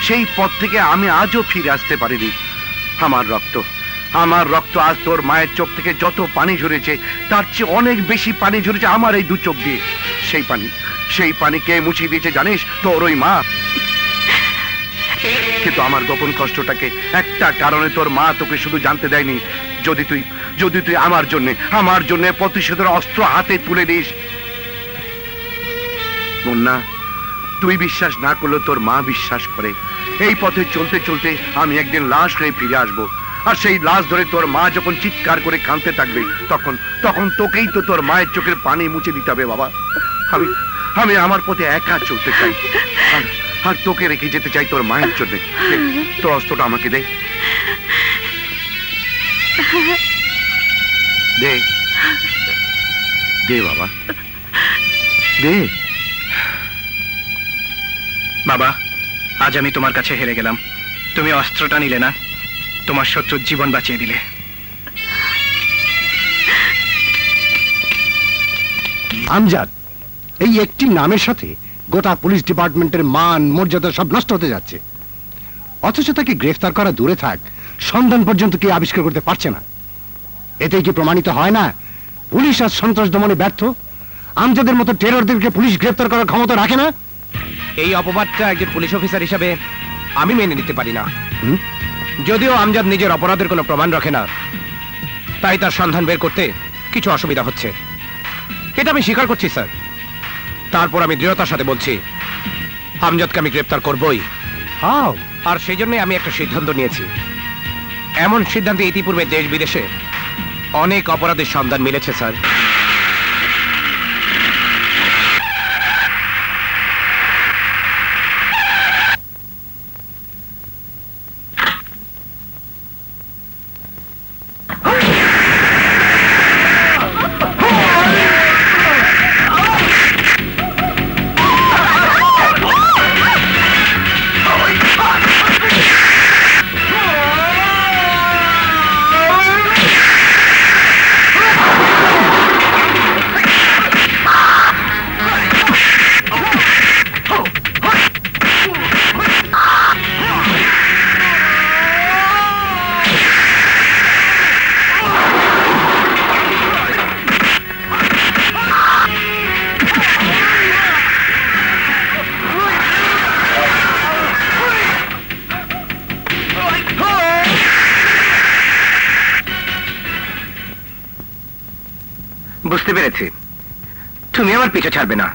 সেই পথ থেকে আমি আজও ফিরে আসতে পারিনি। আমার রক্ত আজ তোর মায়ের চোখ থেকে যত পানি ঝরেছে তার চেয়ে অনেক বেশি পানি ঝরেছে আমার এই দু চোখ দিয়ে। সেই পানি কে মুছিয়ে দিয়েছে জানিস? তোর ওই মা। কিন্তু আমার গোপন কষ্টটাকে একটা কারণে তোর মা তোকে শুধু জানতে দেয়নি। যদি তুই আমার জন্য প্রতিশোধের অস্ত্র হাতে তুলে নিস, মুন্না, তুই বিশ্বাস না করলে তোর মা বিশ্বাস করে। এই পথে চলতে চলতে আমি একদিন লাশ হয়ে ফিরে আসবো, আর সেই লাশ ধরে তোর মা যখন চিৎকার করে কাঁদতে থাকবে তখন তোকেই তো তোর মায়ের চোখের পানি মুছে দিতে হবে। বাবা, আমি আমার পথে একা চলতে চাই, আর তোকে রেখে যেতে চাই তোর মায়ের জন্য। তোর অস্ত্রটা আমাকে দে। দে দে বাবা, দে। বাবা, আজ আমি তোমার কাছে হেরে গেলাম। তুমি অস্ত্রটা নিলে না, তোমার শত্রুর জীবন বাঁচিয়ে দিলে। আমজাদ, এই একটি নামের সাথে গোটা পুলিশ ডিপার্টমেন্টের মান মর্যাদা সব নষ্ট হতে যাচ্ছে। অথচ তাকে গ্রেফতার করা দূরে থাক, সন্ধান পর্যন্ত কে আবিষ্কার করতে পারছে না। এতেই কি প্রমাণিত হয় না পুলিশ আজ সন্ত্রাস দমনে ব্যর্থ? আমজাদের মতো টেররদেরকে পুলিশ গ্রেফতার করার ক্ষমতা রাখে না। এই অপবাদটা একজন পুলিশ অফিসার হিসাবে আমি মেনে নিতে পারি না। যদিও আমজাদ নিজের অপরাধের কোনো প্রমাণ রাখে না, তাই তার সন্ধান বের করতে কিছু অসুবিধা হচ্ছে, এটা আমি স্বীকার করছি স্যার। তারপর আমি দৃঢ়তার সাথে বলছি, আমজাদকে আমি গ্রেফতার করবই। আর সেই জন্য আমি একটা সিদ্ধান্ত নিয়েছি। এমন সিদ্ধান্তে ইতিপূর্বে দেশ বিদেশে অনেক অপরাধের সন্ধান মিলেছে স্যার। বুঝতে পেরেছি, তুমি আমার পিছু ছাড়বে না।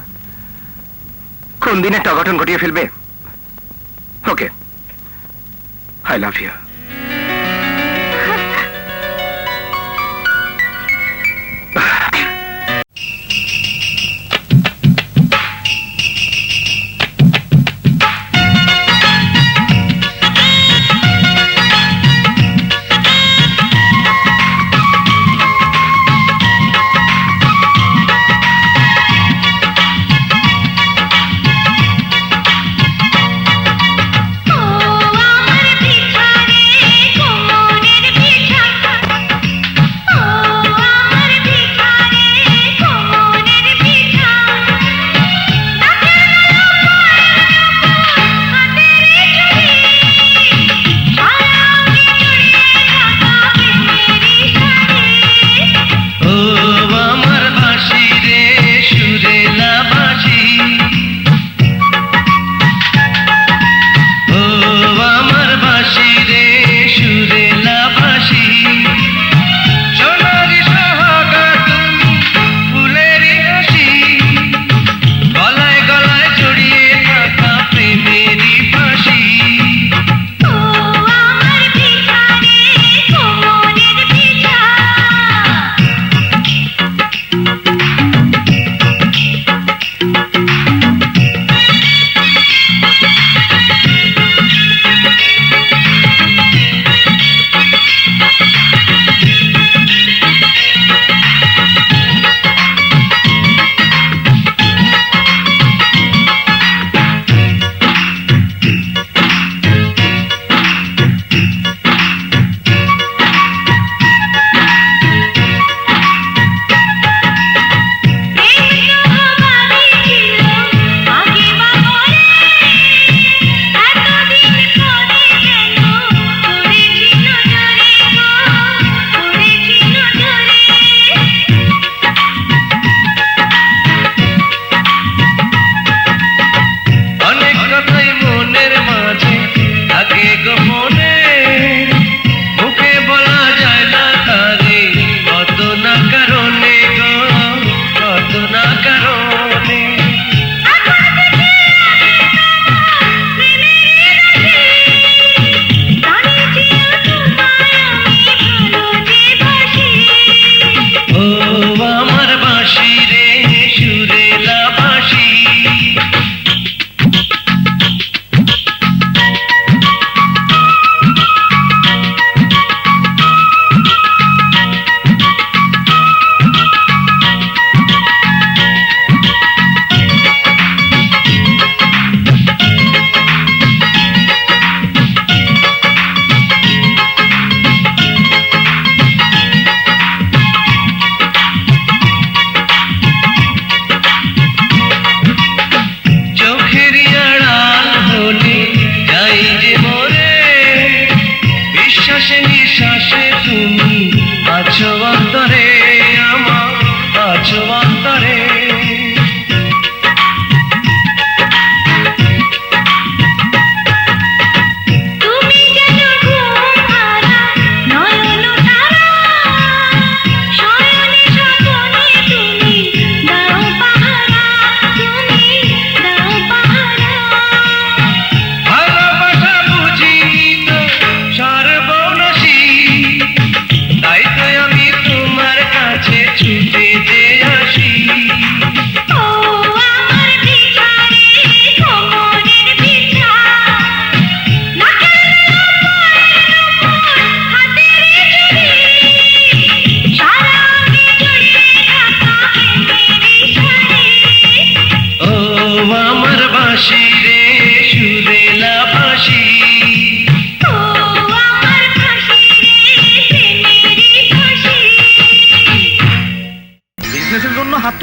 কোন দিন একটা অঘটন ঘটিয়ে ফেলবে। ওকে, আই লাভ ইউ। ও আমার ভিখারি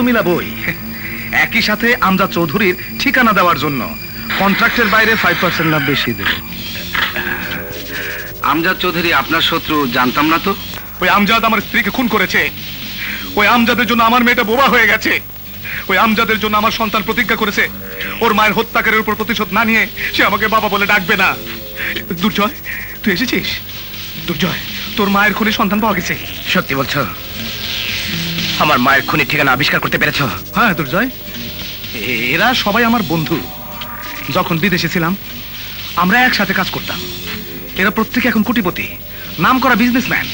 মিলাবই। একই সাথে আমজাদ চৌধুরীর ঠিকানা দেওয়ার জন্য কন্ট্রাক্টের বাইরে 5% না বেশি দেব। আমজাদ চৌধুরী আপনার শত্রু জানতাম না তো। ওই আমজাদ আমার স্ত্রীকে খুন করেছে। ওই আমজাদের জন্য আমার মেয়েটা বোবা হয়ে গেছে। ওই আমজাদের জন্য আমার সন্তান প্রতিজ্ঞা করেছে ওর মায়ের হত্যাকারীর উপর প্রতিশোধ না নিয়ে সে আমাকে বাবা বলে ডাকবে না। দুর্জয়, তুই এসেছিস? দুর্জয়, তোর মায়ের খুনি সন্তান পাওয়া গেছে। সত্যি বলছো? আমার মায়ের খুনির ঠিকানা আবিষ্কার করতে পেরেছো? হ্যাঁ দুর্জয়, এরা সবাই আমার বন্ধু। যখন বিদেশে ছিলাম আমরা একসাথে কাজ করতাম। এরা প্রত্যেকে এখন কোটিপতি, নাম করা বিজনেসম্যান।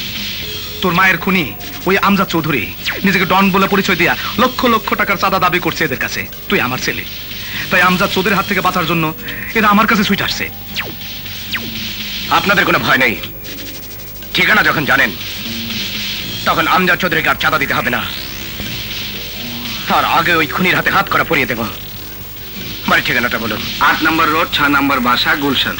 তোর মায়ের খুনি ওই আমজাদ চৌধুরী নিজেকে ডন বলে পরিচয় দিয়া লক্ষ লক্ষ টাকার চাঁদা দাবি করছে এদের কাছে। তুই আমার ছেলে, তাই আমজাদ চৌধুরীর হাত থেকে বাঁচার জন্য এরা আমার কাছে সুইট আসছে। আপনাদের কোনো ভয় নেই। ঠিকানা যখন জানেন তখন আমজাদ চৌধুরীকে আর চাঁদা দিতে হবে না। তার আগে ওই খুনির হাতে হাত করা পরিয়ে দেব। বাড়ির ঠিকানাটা বলুন। 8 নম্বর রোড, 6 নম্বর বাসা, গুলশান।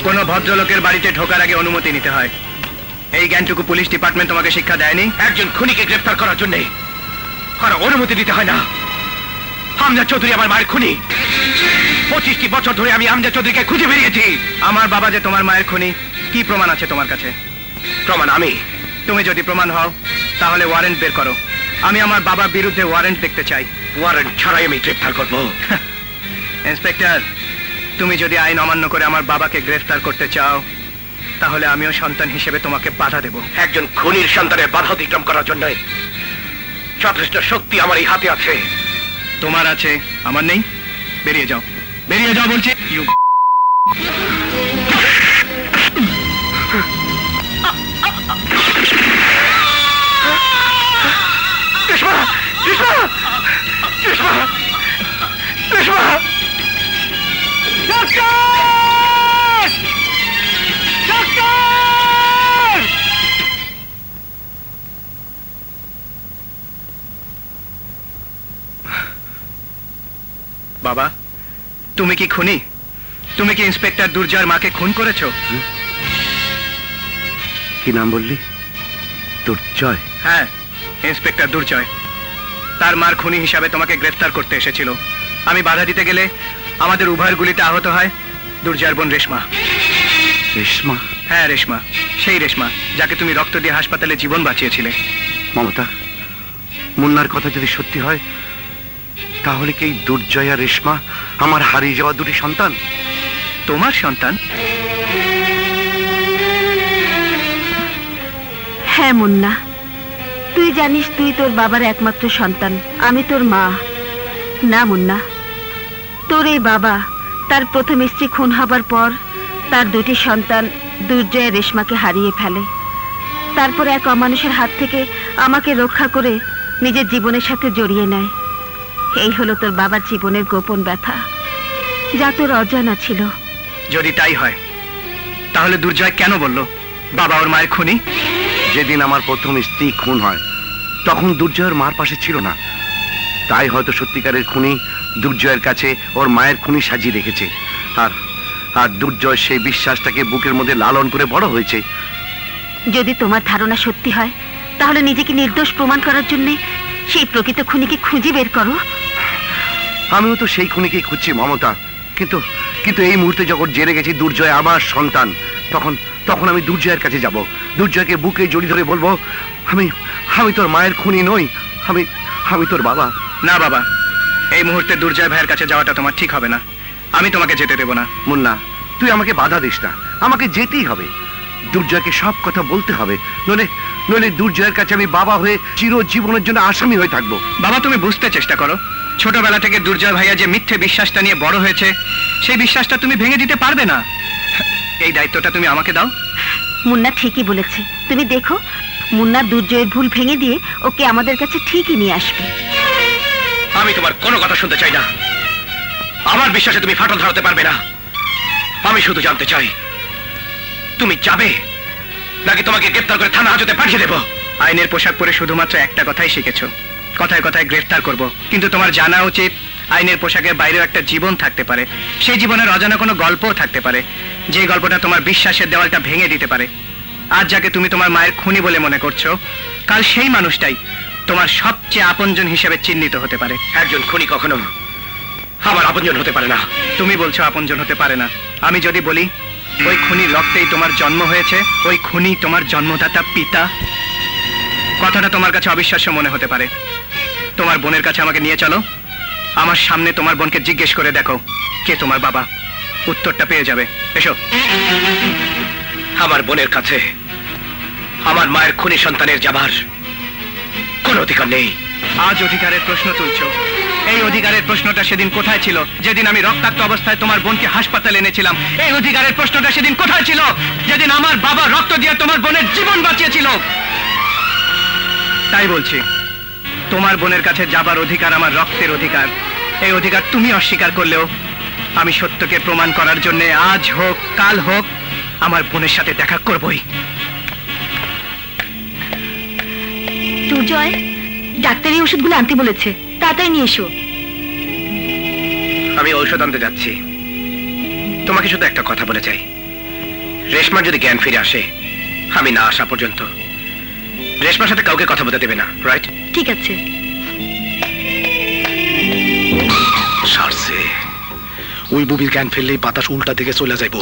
কোন ভদ্রলোকের বাড়িতে ঢোকার আগে অনুমতি নিতে হয়। এই জ্ঞানটুকু পুলিশ ডিপার্টমেন্ট তোমাকে শিক্ষা দেয়নি? একজন খুনিকে গ্রেফতার করার জন্য আর অনুমতি দিতে হয় না। আমজাদ চৌধুরী আমার মায়ের খুনি। 25টি বছর ধরে আমি আমজাদ চৌধুরীকে খুঁজে বেরিয়েছি। আমার বাবা যে তোমার মায়ের খুনি, কি প্রমাণ আছে তোমার কাছে? প্রমাণ আমি। তুমি যদি প্রমাণ হও তাহলে ওয়ারেন্ট বের করো। আমি আমার বাবার বিরুদ্ধে ওয়ারেন্ট দেখতে চাই। ওয়ারেন্ট ছাড়াই আমি গ্রেফতার করব। ইন্সপেক্টর, তুমি যদি আইন অমান্য করে আমার বাবাকে গ্রেফতার করতে চাও তাহলে আমিও সন্তান হিসেবে তোমাকে বাধা দেব। একজন খুনির সন্তানের বাধা অতিক্রম করার জন্য যথেষ্ট শক্তি আমার এই হাতে আছে। তোমার আছে, আমার নেই। বেরিয়ে যাও, বেরিয়ে যাও বলছি। বাবা, তুমি কি খুনি? তুমি কি ইন্সপেক্টর দুর্জয়ের মাকে খুন করেছো? কি নাম বললি? দুর্জয়? হ্যাঁ, ইন্সপেক্টর দুর্জয়। তার মার খুনি হিসাবে তোমাকে গ্রেফতার করতে এসেছিল। আমি বাধা দিতে গেলে আমাদের উভয়ের গুলিতে আহত হয় দুর্জয়ের বোন রেশমা। রেশমা? হ্যাঁ রেশমা, সেই রেশমা যাকে তুমি রক্ত দিয়ে হাসপাতালে জীবন বাঁচিয়েছিলে। মমতা, মুন্নার কথা যদি সত্যি হয় তাহলে কি এই দুর্জয় আর রেশমা আমার হারিয়ে যাওয়া দুটি সন্তান? তোমার সন্তান? হ্যাঁ মুন্না, তুই জানিস তুই তোর বাবার একমাত্র সন্তান। আমি তোর মা। না মুন্না, তোর এই বাবা তার প্রথম স্ত্রী খুন হবার পর তার দুটি সন্তান দুর্জয় রেশমাকে হারিয়ে ফেলে। তারপর এক অমানুষের হাত থেকে আমাকে রক্ষা করে নিজের জীবনের সাথে জড়িয়ে নেয়। এই হলো তোর বাবার জীবনের গোপন ব্যথা, যা তোর অজানা ছিল। যদি তাই হয় তাহলে দুর্জয় কেন বলল বাবা ওর মায়ের খুনি? যেদিন আমার প্রথম স্ত্রী খুন হয় তখন দুর্জয়ের মার পাশে ছিল না, তাই হয়তো সত্যিকারের খুনি দুর্জয়ের কাছে ওর মায়ের খুনি সাজিয়ে রেখেছে। আর আর দুর্জয় সেই বিশ্বাসটাকে বুকের মধ্যে লালন করে বড় হয়েছে। যদি তোমার ধারণা সত্যি হয় তাহলে নিজেকে নির্দোষ প্রমাণ করার জন্য সেই প্রকৃত খুনিকে খুঁজে বের করো। আমিও তো সেই খুনিকেই খুঁজছি মমতা, কিন্তু কিন্তু এই মুহূর্তে যখন জেনে গেছি দুর্জয় আমার সন্তান, তখন তখন আমি দুর্জয়ের কাছে যাব। দুর্জয়কে বুকে জড়িয়ে ধরে বলবো, আমি আমি তোর মায়ের খুনি নই, আমি আমি তোর বাবা। না বাবা, এই মুহূর্তে দুর্জয় ভাইয়ের কাছে যাওয়াটা তোমার ঠিক হবে না। আমি তোমাকে যেতে দেব না। মুন্না, তুই আমাকে বাধা দিস না, আমাকে যেতেই হবে। দুর্জয়কে সব কথা বলতে হবে, নইলে নইলে দুর্জয়ের কাছে আমি বাবা হয়ে চিরজীবনের জন্য আসামি হয়ে থাকবো। বাবা, তুমি বুঝতে চেষ্টা করো, ছোটবেলা থেকে দুর্জয় ভাইয়া যে মিথ্যে বিশ্বাসটা নিয়ে বড় হয়েছে, সেই বিশ্বাসটা তুমি ভেঙে দিতে পারবে না। এই দায়িত্বটা তুমি আমাকে দাও। মুন্না ঠিকই বলেছে। তুমি দেখো, মুন্না দুর্জয়ের ভুল ভেঙে দিয়ে ওকে আমাদের কাছে ঠিকই নিয়ে আসবে। আমি তোমার কোনো কথা শুনতে চাই না। আমার বিশ্বাসে তুমি ফাটল ধরাতে পারবে না। আমি শুধু জানতে চাই, তুমি যাবে নাকি তোমাকে গ্রেফতার করে থানা হাজতে পাঠিয়ে দেব? আইনের পোশাক পরে শুধুমাত্র একটা কথাই শিখেছো, কথায় কথায় গ্রেফতার করব। কিন্তু তোমার জানা উচিত, আইনের পোশাকের বাইরেও একটা জীবন থাকতে পারে। সেই জীবনের অজানা কোনো গল্পও থাকতে পারে, যে গল্পটা তোমার বিশ্বাসের দেওয়ালটা ভেঙে দিতে পারে। আজ যাকে তুমি তোমার মায়ের খুনি বলে মনে করছো, কাল সেই মানুষটাই তোমার সবচেয়ে আপনজন হিসেবে চিহ্নিত হতে পারে। একজন খুনি কখনো আমার আপনজন হতে পারে না। তুমি বলছো আপনজন হতে পারে না, আমি যদি বলি ওই খুনির রক্তেই তোমার জন্ম হয়েছে, ওই খুনি তোমার জন্মদাতা পিতা, কথাটা তোমার কাছে অবিশ্বাস্য মনে হতে পারে। তোমার বোনের কাছে আমাকে নিয়ে চলো, আমার সামনে তোমার বোনকে জিজ্ঞেস করে দেখো কে তোমার বাবা, উত্তরটা পেয়ে যাবে। এসো। আমার বোনের কাছে আমার মায়ের খুনি সন্তানের যাবার কোনো অধিকার নেই। আজ অধিকারের প্রশ্ন তুলছো। এই অধিকারের প্রশ্নটা সেদিন কোথায় ছিল, যেদিন আমি রক্তাক্ত অবস্থায় তোমার বোনকে হাসপাতালে এনেছিলাম? এই অধিকারের প্রশ্নটা সেদিন কোথায় ছিল, যেদিন আমার বাবা রক্ত দিয়ে তোমার বোনের জীবন বাঁচিয়েছিল? তাই বলছি, তোমার বোনের কাছে যাবার অধিকার আমার রক্তের অধিকার। এই অধিকার তুমি অস্বীকার করলেও আমি সত্যকে প্রমাণ করার জন্য আজ হোক কাল হোক আমার বোনের সাথে দেখা করবই। দুর্জয়, ডাক্তার এই ওষুধগুলো আনতে বলেছে, তাড়াতাড়ি নিয়ে এসো। আমি ঔষধ আনতে যাচ্ছি। তোমাকে শুধু একটা কথা বলে চাই, রেশমার যদি জ্ঞান ফিরে আসে, আমি না আসা পর্যন্ত রেশমার সাথে কাউকে কথা বলতে দেবে না, রাইট? ঠিক আছে। সারছে, ওই বুবির জ্ঞান ফেললেই বাতাস উল্টা দিকে চলে যাইব।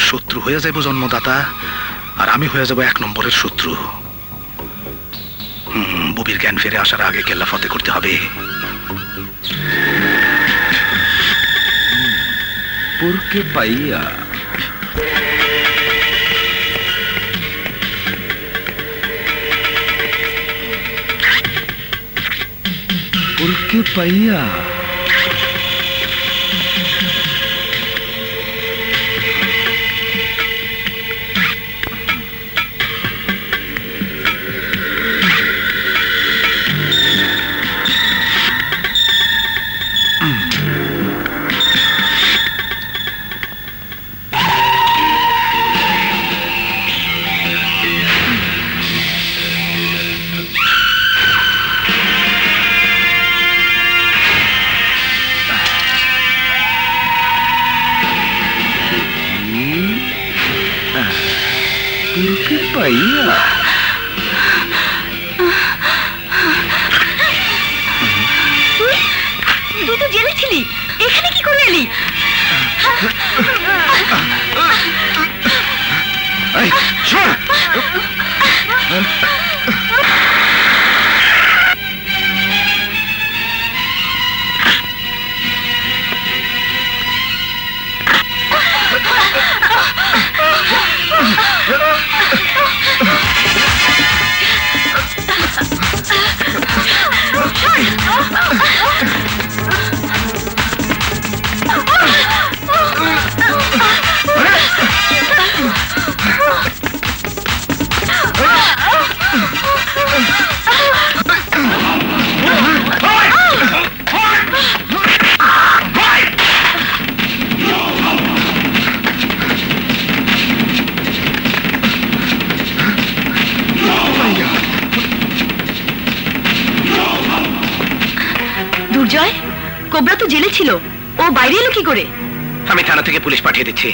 শত্রু হয়ে যাইব জন্মদাতা, আর আমি হয়ে যাব 1 নম্বরের শত্রু। বুবির জ্ঞান ফিরে আসার আগে কেল্লা ফতে করতে হবে। পুরকে পাইয়া পুরকে পাইয়া পুরকে পাইয়া তুই তো জেলে ছিলি, এখানে কি করে এলি? দুর্জয়, কোবরা তো জেলে ছিল, ও বাইরে এলো কি করে? আমি থানা থেকে পুলিশ পাঠিয়ে দিচ্ছি।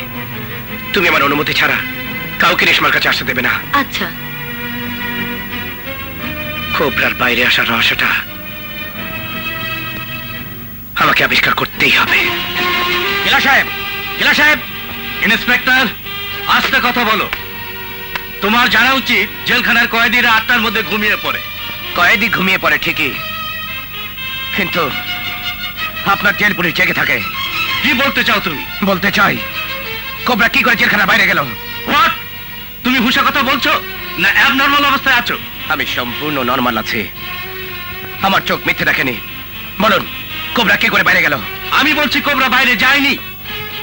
তুমি আমার অনুমতি ছাড়া কাউকে রেশমার কাছে আসতে দেবে না। আচ্ছা। কোবরার বাইরে আসার রহস্যটা আমাকে আবিষ্কার করতেই হবে। জেলা সাহেব, ইন্সপেক্টর, আস্তে কথা বলো। তোমার জানা উচিত জেলখানার কয়েদিরা 8টার মধ্যে ঘুমিয়ে পড়ে। কয়েদি ঘুমিয়ে পড়ে ঠিকই, কিন্তু আপনার জেল পুলিশ জেগে থাকে। কি বলতে চাও তুমি? বলতে চাই, কোবরা কি করে জেলখানার বাইরে গেল? হোয়াট? তুমি হুঁশা কথা বলছো না অ্যাবনর্মাল অবস্থায় আছো? আমি সম্পূর্ণ নরমাল আছি, আমার চোখ মিথ্যে দেখেনি। বলুন, কোবরা কি করে বাইরে গেল? আমি বলছি কোবরা বাইরে যায়নি,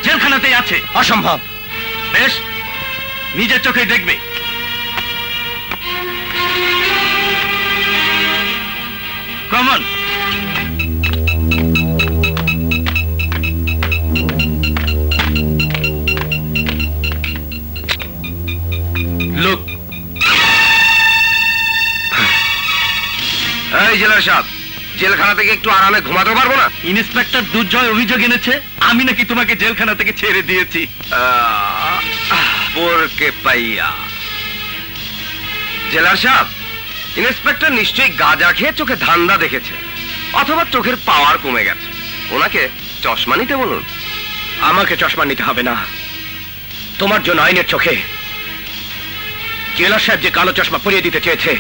জেলখানাতেই আছে। অসম্ভব। বেশ, নিজের চোখেই দেখবে। কমন। লোক এই জেলার সাহেব, জেলখানা থেকে একটু আরামে ঘুমাতে পারবো না? ইন্সপেক্টর দুর্জয় অভিযোগ এনেছে আমি নাকি তোমাকে জেলখানা থেকে ছেড়ে দিয়েছি। কে পাইয়া জেলার সাহেব, ইন্সপেক্টর নিশ্চয়ই গাঁজা খেয়ে চোখে ধান্দা দেখেছে, অথবা চোখের পাওয়ার কমে গেছে। ওনাকে চশমা নিতে বলুন। আমাকে চশমা নিতে হবে না, তোমার জন্য আইনের চোখে জেলার সাহেব যে কালো চশমা পরিয়ে দিতে চেয়েছে,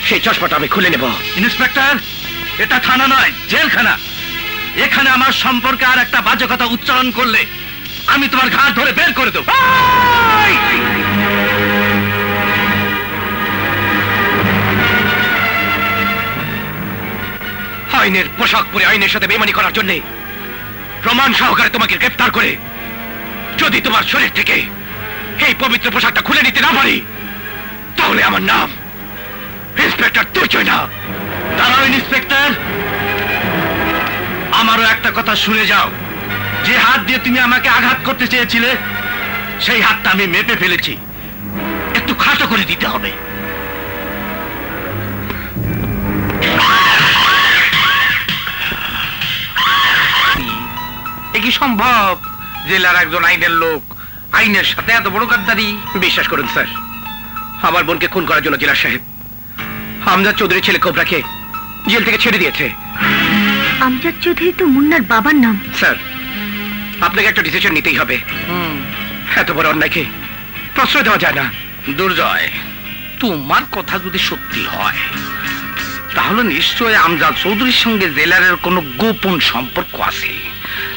সেই চশমাটা আমি খুলে নেব। ইন্সপেক্টর, এটা থানা নয়, জেলখানা। এখানে আমার সম্পর্কে আর একটা বাজে কথা উচ্চারণ করলে আমি তোমার ঘাড় ধরে বের করে দেবো। আইনের পোশাক পরে আইনের সাথে বেমানি করার জন্য প্রমাণ সহকারে তোমাকে গ্রেফতার করে যদি তোমার শরীর থেকে এই পবিত্র পোশাকটা খুলে নিতে না পারি, তাহলে আমার নাম ইন্সপেক্টর দুর্জয় না। দাঁড়াও ইন্সপেক্টর, আমারও একটা কথা শুনে যাও। যে হাত দিয়ে তুমি আমাকে আঘাত করতে চেয়েছিলে, সেই হাতটা আমি মেপে ফেলেছি, একটু খাটো করে দিতে হবে। এ কি সম্ভব? জেলার একজন আইনের লোক আইনের সাথে এত বড় গাদ্দারি? বিশ্বাস করুন স্যার, আমার বোনকে খুন করার জন্য জেলার সাহেব আমজাদ চৌধুরীর ছেলে কোবরাকে জেল থেকে ছেড়ে দিয়েছে। আমজাদ চৌধুরী তো মুন্নার বাবার নাম। স্যার, আপনাকে একটা ডিসিশন নিতেই হবে। এত বড় অন্যায়কে প্রশ্রয় দেওয়া যায় না। দুর্জয়, তোমার কথা যদি সত্যি হয়, তাহলে নিশ্চয় আমজাদ চৌধুরীর সঙ্গে জেলারের কোনো গোপন সম্পর্ক আছে।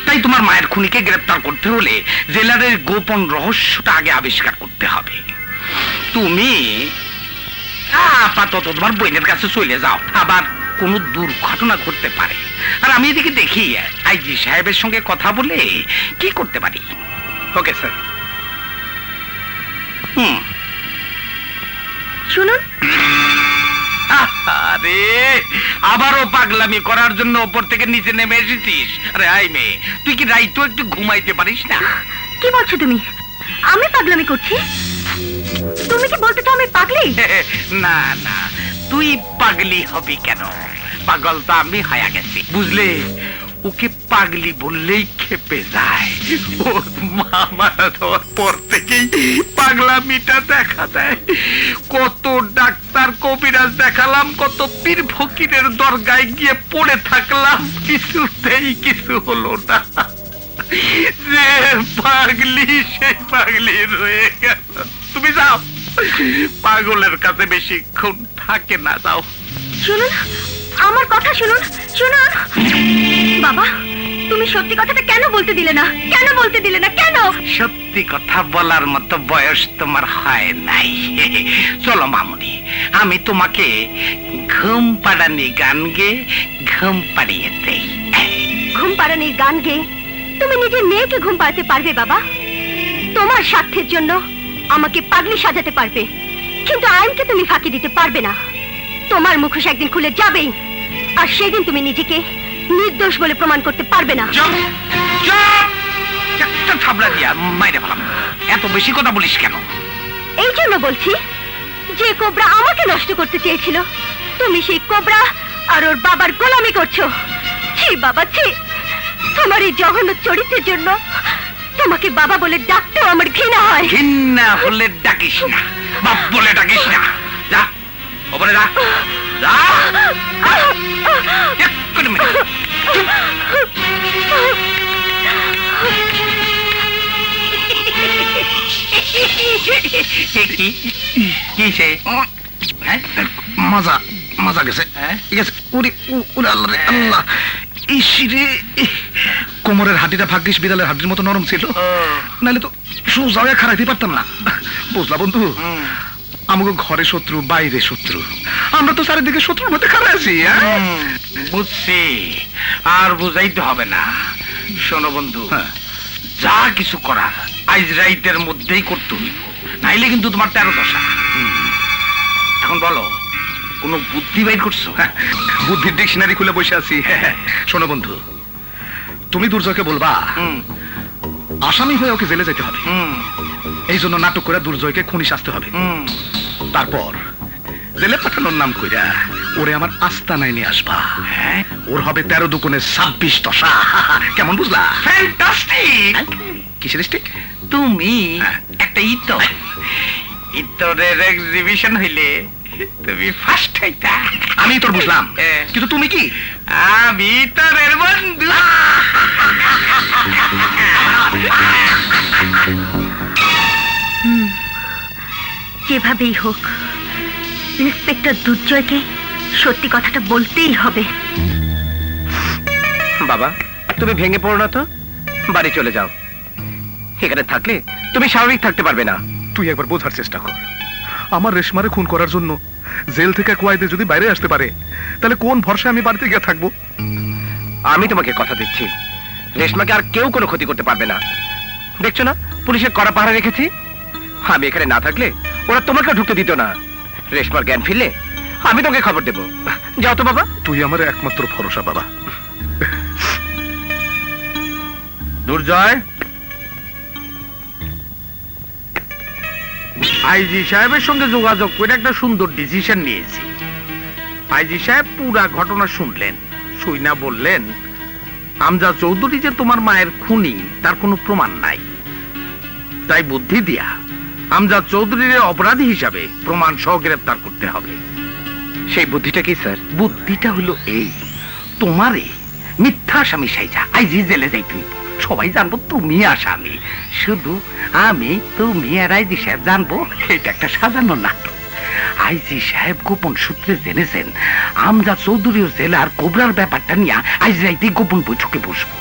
তাই তোমার মায়ের খুনিকে গ্রেপ্তার করতে হলে জেলারের গোপন রহস্যটা আগে আবিষ্কার করতে হবে। তুমি আপাতত তোমার বোনের কাছে চলে যাও, আবার কোনো দুর্ঘটনা ঘটতে পারে। আর আমি এদিকে দেখি আইজি সাহেবের সঙ্গে কথা বলে কি করতে পারি। Okay sir. শুনুন, আরে আবারও পাগলামি করার জন্য ওপর থেকে নিচে নেমে এসেছিস? আরে আই মেয়ে, তুই কি রাইতো একটু ঘুমাইতে পারিস না? কি বলছো তুমি? আমি পাগলামি করছি? তুমি কি বলতে চাও আমি পাগলি? না না, তুই পাগলি হবি কেন? পাগল তো আমি হয়ে গেছি, বুঝলে? ওকে পাগলি বললেই খেপে যায়। ওর মা মারা যাওয়ার পর থেকেই পাগলামিটা দেখা দেয়। কত ডাক্তার কবিরাজ দেখালাম, কত পীর ফকিরের দরগায় গিয়ে পড়ে থাকলাম, কিছুতেই কিছু হলো না। যে পাগলি সেই পাগলি রয়ে গেল। তুমি যাও, পাগলের কাছে বেশিক্ষণ থাকে না, যাও। শুনুন, আমার কথা শুনুন। শুনুন বাবা, তুমি সত্যি কথাটা কেন বলতে দিলে না? কেন বলতে দিলে না? কেন? সত্যি কথা বলার মতো বয়স তোমার হয় নাই। চলো মামুনি, আমি তোমাকে ঘুম পাড়ানি গান গেয়ে ঘুম পাড়িয়ে দেই। ঘুম পাড়ানির গান গেয়ে তুমি নিজের মেয়েকে ঘুম পাড়াতে পারবে বাবা? তোমার স্বার্থের জন্য আমাকে পাগলি সাজাতে পারবে, কিন্তু আইনকে তুমি ফাঁকি দিতে পারবে না। তোমার মুখোশ একদিন খুলে যাবেই, আর সেদিন তুমি নিজেকে নির্দোষ বলে প্রমাণ করতে পারবে না। একটা থাবড়া দিয়া মাইরে ভালাম। এত বেশি কথা বলিস কেন? এই জন্য বলছি, যে কোবরা আমাকে নষ্ট করতে চেয়েছিল, তুমি সেই কোবরা আর ওর বাবার গোলামি করছো। ছি বাবা, ছি! তোমার এই জঘন্য চরিত্রের জন্য তোমাকে বাবা বলে ডাকতেও আমার ঘৃণা হয়। ঘৃণা হলে ডাকিস না, বাপ বলে ডাকিস না। যা ওপরে যা, যা। এক্ষুনি মেরে। কি কিসে? মজা মজা গেছে ঠিক আছে উরে উরে আল্লাহ রে আল্লাহ ইসিরে কোমরের হাড্ডিটা ভাগ্যিস বিড়ালের হাড্ডির মতো নরম ছিল নাহলে তো সোজা হয়ে খারাইতে পারতাম না বুঝলা বন্ধু আমাকে ঘরে শত্রু বাইরে শত্রু আমরা তো চারিদিকে শত্রুর মধ্যে খারাপ আছি বুঝছি আর বুঝাইতে হবে না শোনো বন্ধু যা কিছু করার আজ রাইতের মধ্যেই করতে হইব নাইলে কিন্তু তোমার 13 দশা এখন বলো কোনো বুদ্ধি বাইর করছো বুদ্ধির ডিকশনারি খুলে বসে আছি শোনো বন্ধু তুমি দুর্জয়কে বলবা আসামি হয়ে ওকে জেলে যেতে হবে এই জন্য নাটক করে দুর্জয়কে খুনি সাজতে হবে তারপর জেলে পাঠানোর নাম কইরা ওরে আমার আস্তানায় নিয়ে আসবা হ্যাঁ ওর হবে 13 দুগুণে 26 দশা কেমন বুঝলা ফ্যান্টাস্টিক কিসের স্টিক তুমি একটা ইতরের এক্সিবিশন হইলে তুমি ফার্স্ট হইতা আমি তোর বুঝলাম কিন্তু তুমি কি আমি তোরের বন্ধু যেভাবেই হোক ইন্সপেক্টর দুর্জয়কে সত্যি কথাটা বলতেই হবে। বাবা তুমি ভেঙে পড়ো না তো, বাড়ি চলে যাও। এখানে থাকলে তুমি স্বাভাবিক থাকতে পারবে না। তুই একবার বোঝার চেষ্টা কর, আমার রেশমারে খুন করার জন্য জেল থেকে কোয়াইদে যদি বাইরে আসতে পারে তাহলে কোন ভরসা আমি বাড়িতে গিয়ে থাকবো? আমি তোমাকে কথা দিচ্ছি, রেশমাকে আর কেউ কোনো ক্ষতি করতে পারবে না। দেখছো না পুলিশের কড়া পাহারা রেখেছি। আমি এখানে না থাকলে ওরা তোমাকে ঢুকতে দিত না। রেশমার জ্ঞান ফিরলে আমি তোকে খবর দেব। যাও তো বাবা। তুই আমার একমাত্র ভরসা বাবা। দুর্জয়, আইজি সাহেবের সঙ্গে যোগাযোগ করে একটা সুন্দর ডিসিশন নিয়েছি। আইজি সাহেব পুরা ঘটনা শুনলেন, শুইনা বললেন আমজাদ চৌধুরী যে তোমার মায়ের খুনি তার কোনো প্রমাণ নাই, তাই বুদ্ধি দিয়া আমজাদ চৌধুরীর অপরাধী হিসাবে প্রমাণ সহ গ্রেফতার করতে হবে। সেই বুদ্ধিটা কি স্যার? বুদ্ধিটা হলো এই, তোমারে মিথ্যা আসামি সাইজা আইজি জেলে যাইতে হইব। সবাই জানবো তুমি আসামি, শুধু আমি তুমি আর আইজি সাহেব জানবো এটা একটা সাজানো নাটক। আইজি সাহেব গোপন সূত্রে জেনেছেন আমজাদ চৌধুরীর জেলার কোবরার ব্যাপারটা নিয়ে আইজ রাইতে গোপন বৈঠকে বসবো।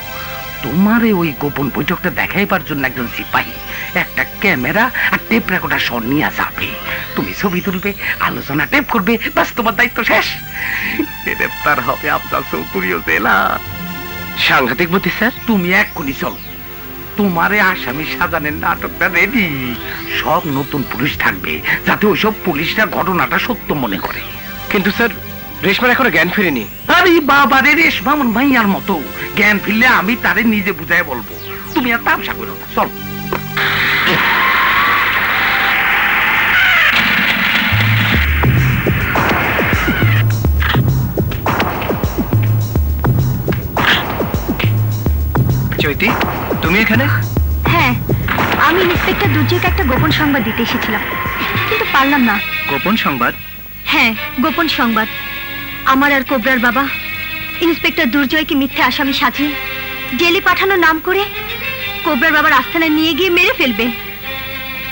তোমারে ওই গোপন বৈঠকটা দেখাইবার জন্য একজন সিপাহী একটা ক্যামেরা আর টেপ রেকর্ডার সহ নিয়ে যাবে। তুমি ছবি তুলবে, আলোচনা টেপ করবে, বাস তোমার দায়িত্ব শেষ। গ্রেফতার হবে আমজাদ চৌধুরীর জেলা। সাংঘাতিক বুদ্ধি স্যার। তুমি এক্ষুনি চলো, তোমারে আসামি সাজানের নাটকটা রেডি। সব নতুন পুলিশ থাকবে যাতে ওইসব পুলিশরা ঘটনাটা সত্য মনে করে। কিন্তু স্যার রেশমার এখনো জ্ঞান ফিরেনি। আরে বাবারে, রেশমা আমার ভাইয়ার মতো, জ্ঞান ফিরলে আমি তারে নিজে বুঝাই বলবো। তুমি আর তামসা করো না, চল। চৈতি, তুমি এখানে? হ্যাঁ, আমি ইন্সপেক্টর দুর্জয়কে একটা গোপন সংবাদ দিতে এসেছিলাম, কিন্তু পারলাম না। গোপন সংবাদ? হ্যাঁ, গোপন সংবাদ। আমার আর কোবরার বাবা ইন্সপেক্টর দুর্জয়কে মিথ্যে আসামি সাজিয়ে জেলে পাঠানোর নাম করে কোবরার বাবার আস্তানায় নিয়ে গিয়ে মেরে ফেলবে।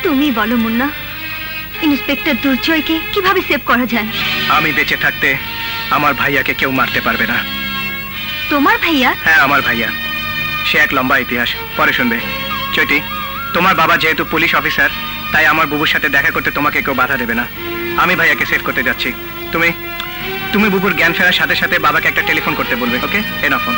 তুমি বলো মুন্না, ইন্সপেক্টর দুর্জয়কে কিভাবে সেভ করা যায়? আমি বেঁচে থাকতে আমার ভাইয়াকে কেউ মারতে পারবে না। তোমার ভাইয়া? হ্যাঁ, আমার ভাইয়া। সে এক লম্বা ইতিহাস, পরে শুনবে। চৈতি, তোমার বাবা যেহেতু পুলিশ অফিসার, তাই আমার বুবুর সাথে দেখা করতে তোমাকে কেউ বাধা দেবে না। আমি ভাইয়াকে সেভ করতে যাচ্ছি। তুমি বুবুর জ্ঞান ফেরার সাথে সাথে বাবাকে একটা টেলিফোন করতে বলবে। ওকে, এ নাও ফোন।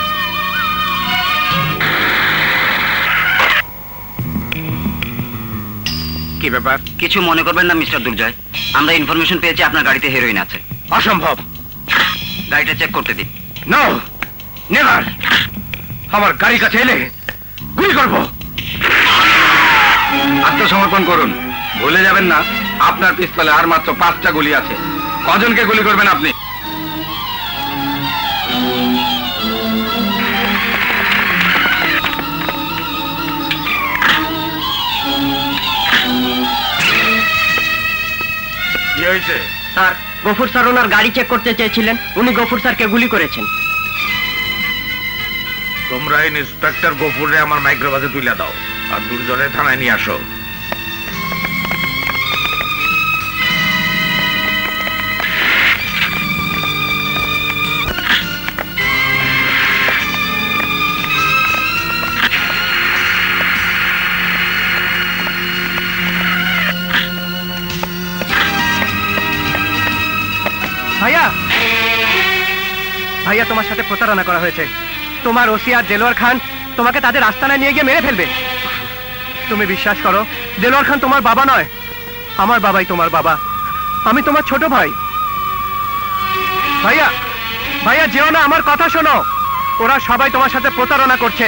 কি ব্যাপার? কিছু মনে করবেন না মিস্টার দুর্জয়, আমরা ইনফরমেশন পেয়েছি আপনার গাড়িতে হেরোইন আছে। অসম্ভব। গাড়িটা চেক করতে দিন। No, never. আমার গাড়ির কাছে এলে গুলি করব। আত্মসমর্পণ করুন, ভুলে যাবেন না আপনার পিস্তলে আর মাত্র 5টা গুলি আছে। কজনকে গুলি করবেন আপনি? কি হয়েছে? স্যার, গফুর স্যার ওনার গাড়ি চেক করতে চেয়েছিলেন, উনি গফুর স্যারকে গুলি করেছেন। তোমরা ইন্সপেক্টর গফুরে আমার মাইক্রোবাসে তুলে দাও আর দুর্জনের থানায় নিয়ে আসো। ভাইয়া ভাইয়া তোমার সাথে প্রতারণা করা হয়েছে। তোমার ওসি আর দেলোয়ার খান তোমাকে তাদের আস্তানায় নিয়ে গিয়ে মেরে ফেলবে। তুমি বিশ্বাস করো, দেলোয়ার খান তোমার বাবা নয়, আমার বাবাই তোমার বাবা। আমি তোমার ছোট ভাই। ভাইয়া ভাইয়া যেও না, আমার কথা শোনো। ওরা সবাই তোমার সাথে প্রতারণা করছে।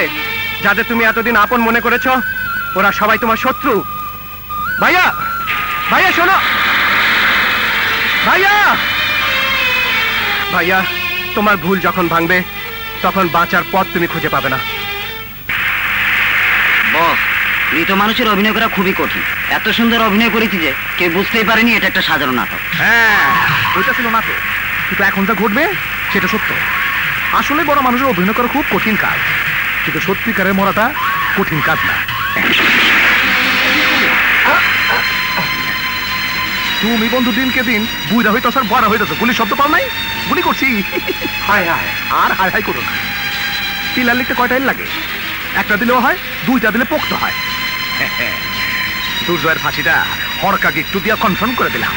যাদের তুমি এতদিন আপন মনে করেছো, ওরা সবাই তোমার শত্রু। ভাইয়া ভাইয়া শোনো। ভাইয়া ভাইয়া তোমার ভুল যখন ভাঙবে, তখন বাঁচার পথ তুমি খুঁজে পাবে না। বস, মৃত মানুষের অভিনয় করা খুবই কঠিন। এত সুন্দর অভিনয় করেছি যে কেউ বুঝতেই পারেনি এটা একটা সাধারণ নাটক। হ্যাঁ, ওইটা ছিল নাটক, কিন্তু এখন যা ঘটবে সেটা সত্য। আসলে বড় মানুষের অভিনয় করা খুব কঠিন কাজ, কিন্তু সত্যিকারের মরাটা কঠিন কাজ না। তুমি বন্ধু দিনকে দিন বুইরা হইতেছ আর বড় হইতেছ। গুলি শব্দ পাও নাই? গুলি করছি। হায় হায়, আর হায় হায় করো না। পিলার লিখতে কয়টা এল লাগে? একটা দিলেও হয়, দুইটা দিলে পোক্ত হয়। দুর্জয়ের ফাঁসিটা হরকাকে একটু দিয়া কনফার্ম করে দিলাম।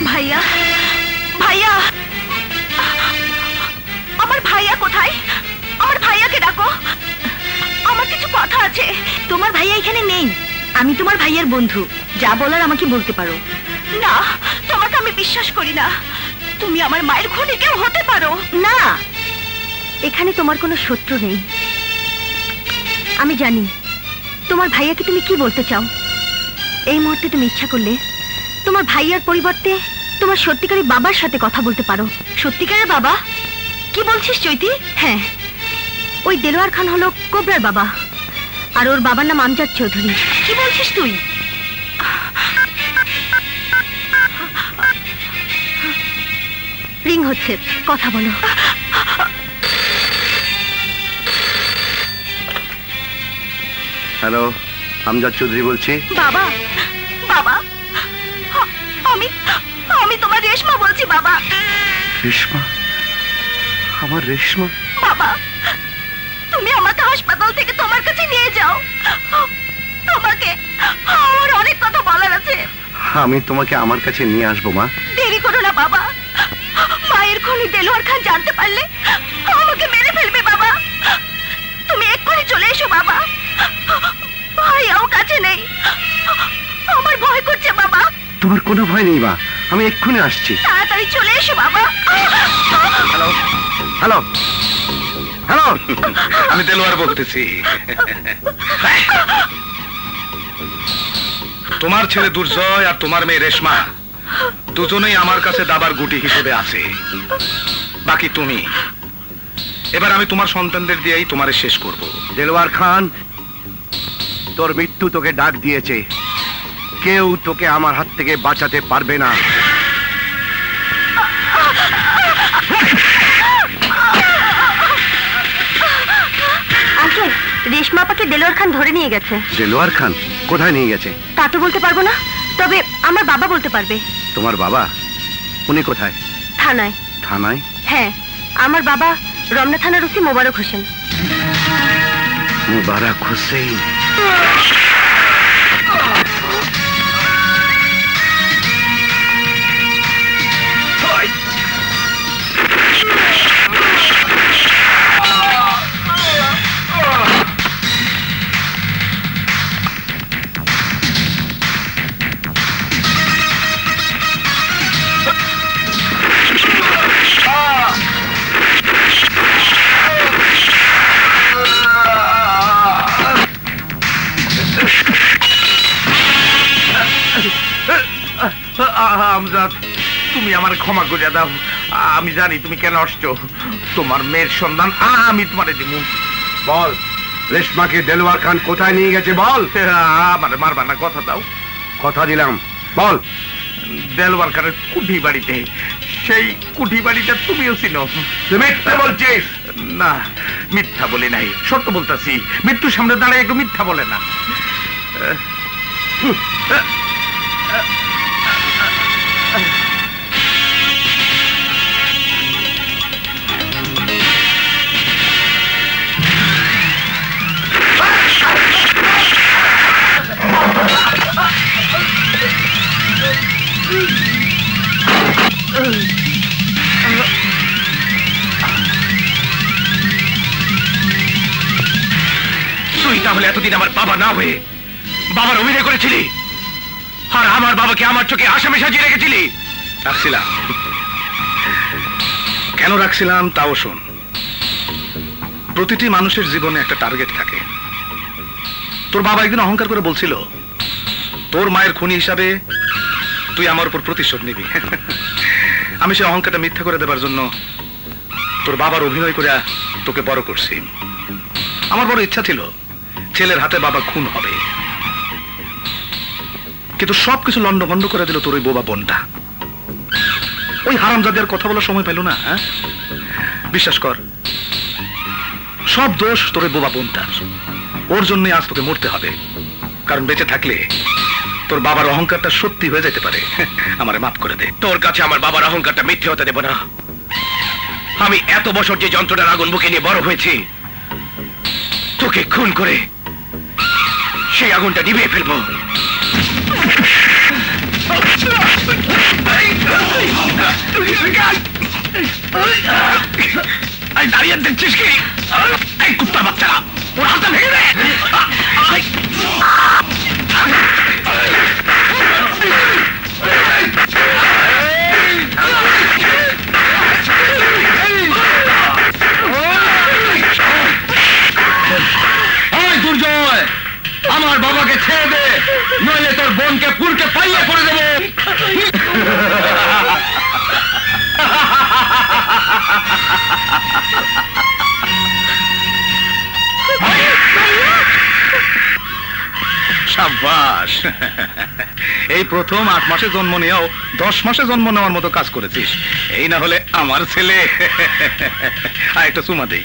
ভাইয়া ভাইয়া, আমার ভাইয়া কোথায়? আমার ভাইয়াকে ডাকো, আমার কিছু কথা আছে। তোমার ভাইয়া এখানে নেই। আমি তোমার ভাইয়ার বন্ধু, যা বলার আমাকে বলতে পারো। না, তোমাকে আমি বিশ্বাস করি না। তুমি আমার মায়ের খুনি কেউ হতে পারো না। এখানে তোমার কোনো শত্রু নেই। আমি জানি তোমার ভাইয়াকে তুমি কি বলতে চাও। এই মুহূর্তে তুমি ইচ্ছা করলে তোমার ভাইয়ার পরিবর্তে তোমার সত্যিকারের বাবার সাথে কথা বলতে পারো। সত্যিকারের বাবা? কি বলছিস চৈতি? হ্যাঁ, ওই দেলোয়ার খান হলো কোবরার বাবা, আর ওর বাবার নাম আমজাদ চৌধুরী। কি বলছিস তুই? রিং হচ্ছে, কথা বলো। হ্যালো, আমজাদ চৌধুরী বলছি। বাবা বাবা, আমি আমি তোমার রেশমা বলছি বাবা। রেশমা? আমার রেশমা? বাবা, তুমি আমাকে হাসপাতাল থেকে তোমার কাছে নিয়ে যাও। তোমাকে আমার অনেক কথা বলার আছে। আমি তোমাকে আমার কাছে নিয়ে আসবো মা। দেরি করো না বাবা। মায়ের খুনি দেলোয়ার খান জানতে পারলে আমাকে মেরে ফেলবে বাবা। তুমি এক্ষুনি চলে এসো বাবা। ভাইয়াও কাছে নেই, আমার ভয় করছে বাবা। তোমার কোনো ভয় নেই মা, আমি এক্ষুনি আসছি। তাড়াতাড়ি চলে এসো বাবা। হ্যালো হ্যালো হ্যালো, আমি দেলোয়ার বলতেছি। তোমার ছেলে দুর্জয় আর তোমার মেয়ে রেশমা দুজনেই আমার কাছে দাবার গুটি হিসেবে আছে। বাকি তুমি। এবার আমি তোমার সন্তানদের দিয়েই তোমারে শেষ করব। দেলোয়ার খান, তোর মৃত্যু তোকে ডাক দিয়েছে। কেউ তোকে আমার হাত থেকে বাঁচাতে পারবে না। আঙ্কেল, রেশমা আপাকে দেলোয়ার খান ধরে নিয়ে গেছে। দেলোয়ার খান কোথায় নিয়ে গেছে? তা তো বলতে পারবো না, তবে আমার বাবা বলতে পারবে। তোমার বাবা? উনি কোথায়? থানায়। থানায়? হ্যাঁ, আমার বাবা রমনা থানার ওসি মোবারক হোসেন। মুবারক হোসেন? আমজাদ, তুমি আমার ক্ষমা করে দাও। আমি জানি তুমি কেন আসছো। তোমার মেয়ের সন্ধান আমি তোমারে দিব। বল, রেশমাকে দেলোয়ার খান কোথায় নিয়ে গেছে বল। আমারে মারবা না, কথা দাও। কথা দিলাম, বল। দেলোয়ার খানের কুঠি বাড়িতে। সেই কুঠি বাড়িটা তুমিও চিনো। তুই মিথ্যা বলছিস? না, মিথ্যা বলি নাই, সত্য বলতেছি। মৃত্যুর সামনে দাঁড়ায় একটু মিথ্যা বলে না। তুই তাহলে এতদিন আমার বাবা না হয়ে বাবার অভিনয় করেছিলি, আর আমার বাবাকে আমার চোখে আসামি সাজিয়ে রেখেছিলি। রাখছিলাম। কেন রাখছিলাম তাও শোন। প্রতিটি মানুষের জীবনে একটা টার্গেট থাকে। তোর বাবা একদিন অহংকার করে বলছিল তোর মায়ের খুনি হিসাবে তুই আমার উপর প্রতিশোধ নিবি। আমি সে অহংকারটা মিথ্যা করে দেবার জন্য তোর বাবার অভিনয় করে তোকে বড় করছি। আমার বড় ইচ্ছা ছিল ছেলের হাতে বাবা খুন হবে, কিন্তু সবকিছু লন্ডভন্ড করে দিল তোর ওই বোবা বোনটা। ওই হারামজাদের কথা বলার সময় পেল না। বিশ্বাস কর, সব দোষ তোর ওই বোবা বোনটার। ওর জন্যই আজ তোকে মরতে হবে, কারণ বেঁচে থাকলে তোর বাবার অহংকারটা সত্যি হয়ে যেতে পারে। আমারে মাফ করে দে। তোর কাছে আমার বাবার অহংকারটা মিথ্যে হতে দেব না। আমি এত বছর যে যন্ত্রণার আগুন বুকে নিয়ে বড় হয়েছি, তোকে খুন করে সেই আগুনটা নিভিয়ে ফেলবো। দাঁড়িয়ে দেখছিস কি? এই কুত্তার বাচ্চারা, ওর হাতটা ভেঙে দে। দুর্জয়, আমার বাবাকে ছেড়ে দে, নইলে তোর বোনকে পুরকে পাইয়ে করে দেবো। সাব্বাস। এই প্রথম 8 মাসে জন্ম নিয়েও 10 মাসে জন্ম নেওয়ার মতো কাজ করেছিস। এই না হলে আমার ছেলে। আর একটা চুমা দেই।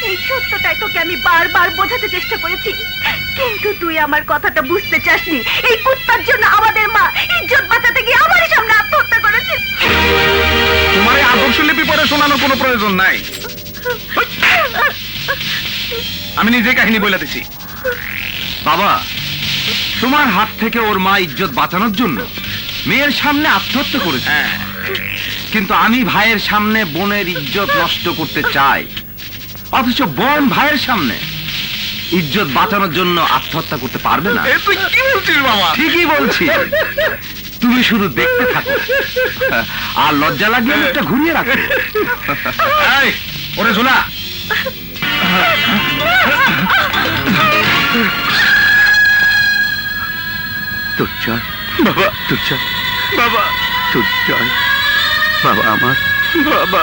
এই সত্যটাই তোকে আমি বারবার বোঝাতে চেষ্টা করেছি, কিন্তু তুই আমার কথাটা বুঝতে চাসনি। এই কুত্তার জন্য আমাদের মা ইজ্জত বাঁচাতে গিয়ে আমারই সামনে আত্মহত্যা করেছে। তোমার এই আদর্শ লিপি পড়ে শোনানোর কোনো প্রয়োজন নাই। আমি নিজে কাহিনী বলে দিছি। বাবা, তোমার হাত থেকে ওর মা ইজ্জত বাঁচানোর জন্য মেয়ের সামনে আত্মহত্যা করেছে, কিন্তু আমি ভাইয়ের সামনে বোনের ইজ্জত নষ্ট করতে চাই, অথচ বোন ভাইয়ের সামনে ইজ্জত বাঁচানোর জন্য আত্মহত্যা করতে পারবে না। তুই কি বলছিস বাবা? ঠিকই বলছি, তুমি শুধু দেখতে থাকো, আর লজ্জা লাগলে মুখটা ঘুরিয়ে রাখো। এই, ওরে ঝোলা। দুর্জয় বাবা, দুর্জয় বাবা, দুর্জয় বাবা আমার বাবা।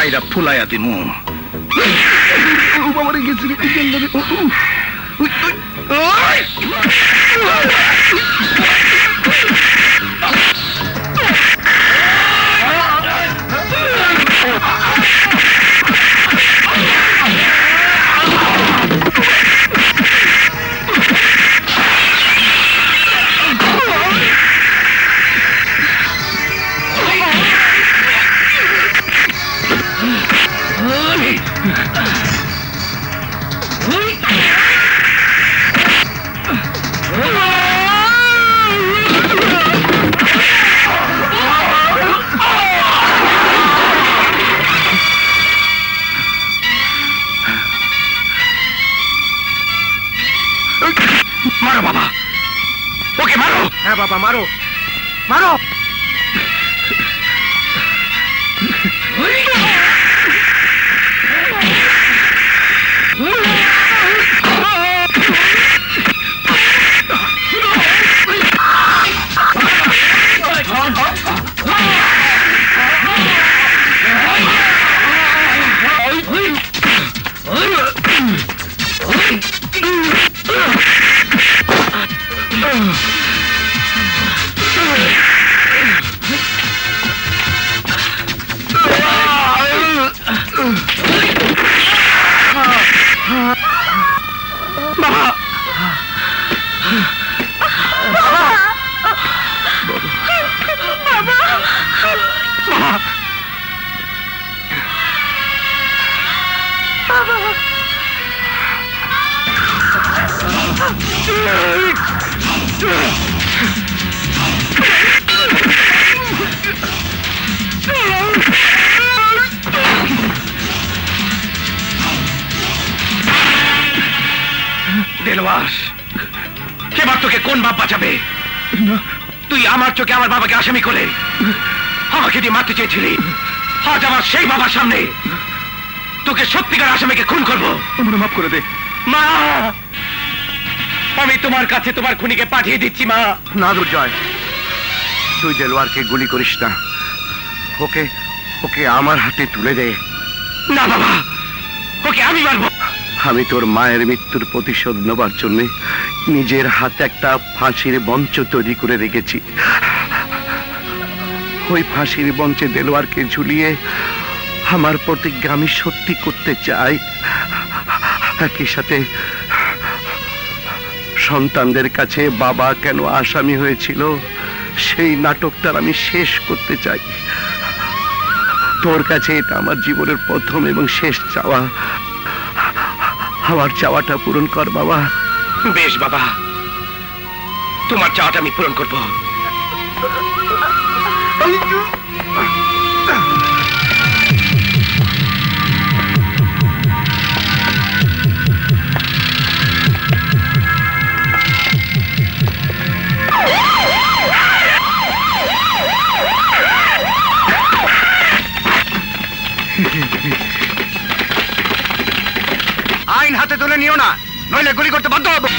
মাইরা ফুলাইয়া দিমু। বাবারে গেছি রে, মারো বাবা, ওকে মারো। হ্যাঁ বাবা, মারো মারো। দেলোয়ার, এবার তোকে কোন বাপ বাঁচাবে? তুই আমার চোখে আমার বাবাকে আসামি করে আমাকে দিয়ে মারতে চেয়েছিলি। আজ আমার সেই বাবার সামনে তোকে সত্যিকার আসামিকে খুন করবো। আমার মাফ করে দে মা, আমি তোমার কাছে তোমার খুনিকে পাঠিয়ে দিচ্ছি মা। না দুর্জয়, তুই দেলোয়ারকে গুলি করিস না, ওকে ওকে আমার হাতে তুলে দে। না বাবা, ওকে আমি মারবো। আমি তোর মায়ের মৃত্যুর প্রতিশোধ নেবার জন্য নিজের হাতে একটা ফাঁসির মঞ্চ তৈরি করে রেখেছি। ওই ফাঁসির মঞ্চে দেলোয়ারকে ঝুলিয়ে আমার প্রতিজ্ঞা আমি সত্যি করতে চাই। একই সাথে সন্তানদের কাছে বাবা কেন আসামি হয়েছিল সেই নাটকটার আমি শেষ করতে চাই। তোর কাছে এটা আমার জীবনের প্রথম এবং শেষ চাওয়া। আমার চাওয়াটা পূরণ কর বাবা। বেশ বাবা, তোমার চাওয়াটা আমি পূরণ করব। আইন হাতে তুলে নিও না, নইলে গুলি করতে বাধ্য হবো।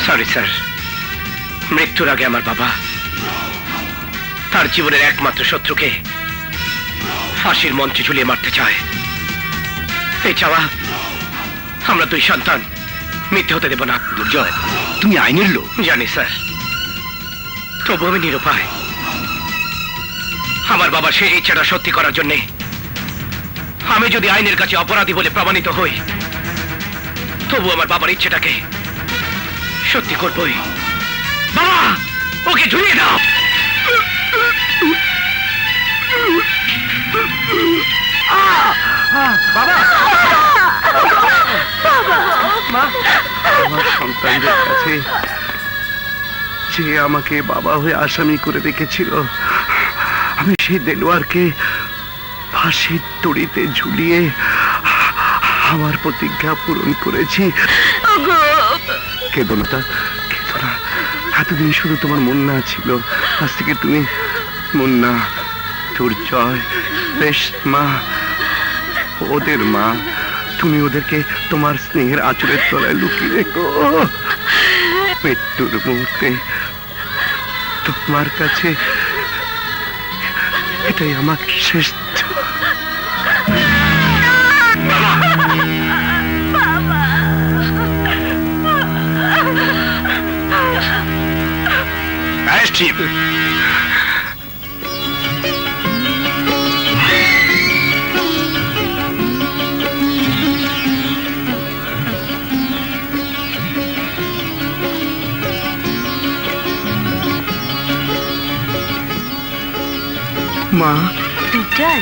সরি স্যার, মৃত্যুর আগে আমার বাবা তার জীবনের একমাত্র শত্রুকে ফাঁসির মঞ্চে ঝুলিয়ে মারতে চায়। এই চাওয়া আমরা দুই সন্তান মিথ্যে হতে দেব না। দুর্জয়, তুমি আইনের লোক। জানি স্যার, তবু আমি নিরুপায়। আমার বাবা সেই ইচ্ছাটা সত্যি করার জন্য আমি যদি আইনের কাছে অপরাধী বলে প্রমাণিত হই, তবু আমার বাবার ইচ্ছেটাকে সত্যি করবই। বাবা, ওকে ঝুলিয়ে দাও। বাবা, আমার সন্তানদের কাছে যে আমাকে বাবা হয়ে আসামি করে রেখেছিল, আমি সেই দেলোয়ারকে ফাঁসির দড়িতে ঝুলিয়ে আমার প্রতিজ্ঞা পূরণ করেছি। কেঁদো না, কেঁদো না। এতদিন শুধু তোমার মুন্না ছিল, আজ থেকে তুমি মুন্না, দুর্জয়, রেশমা, ওদের মা, তুমি ওদেরকে তোমার স্নেহের আঁচলের তলায় লুকিয়ে রেখো। মৃত্যুর মুহূর্তে তোমার কাছে এটাই আমার শেষ মা। দুর্জয়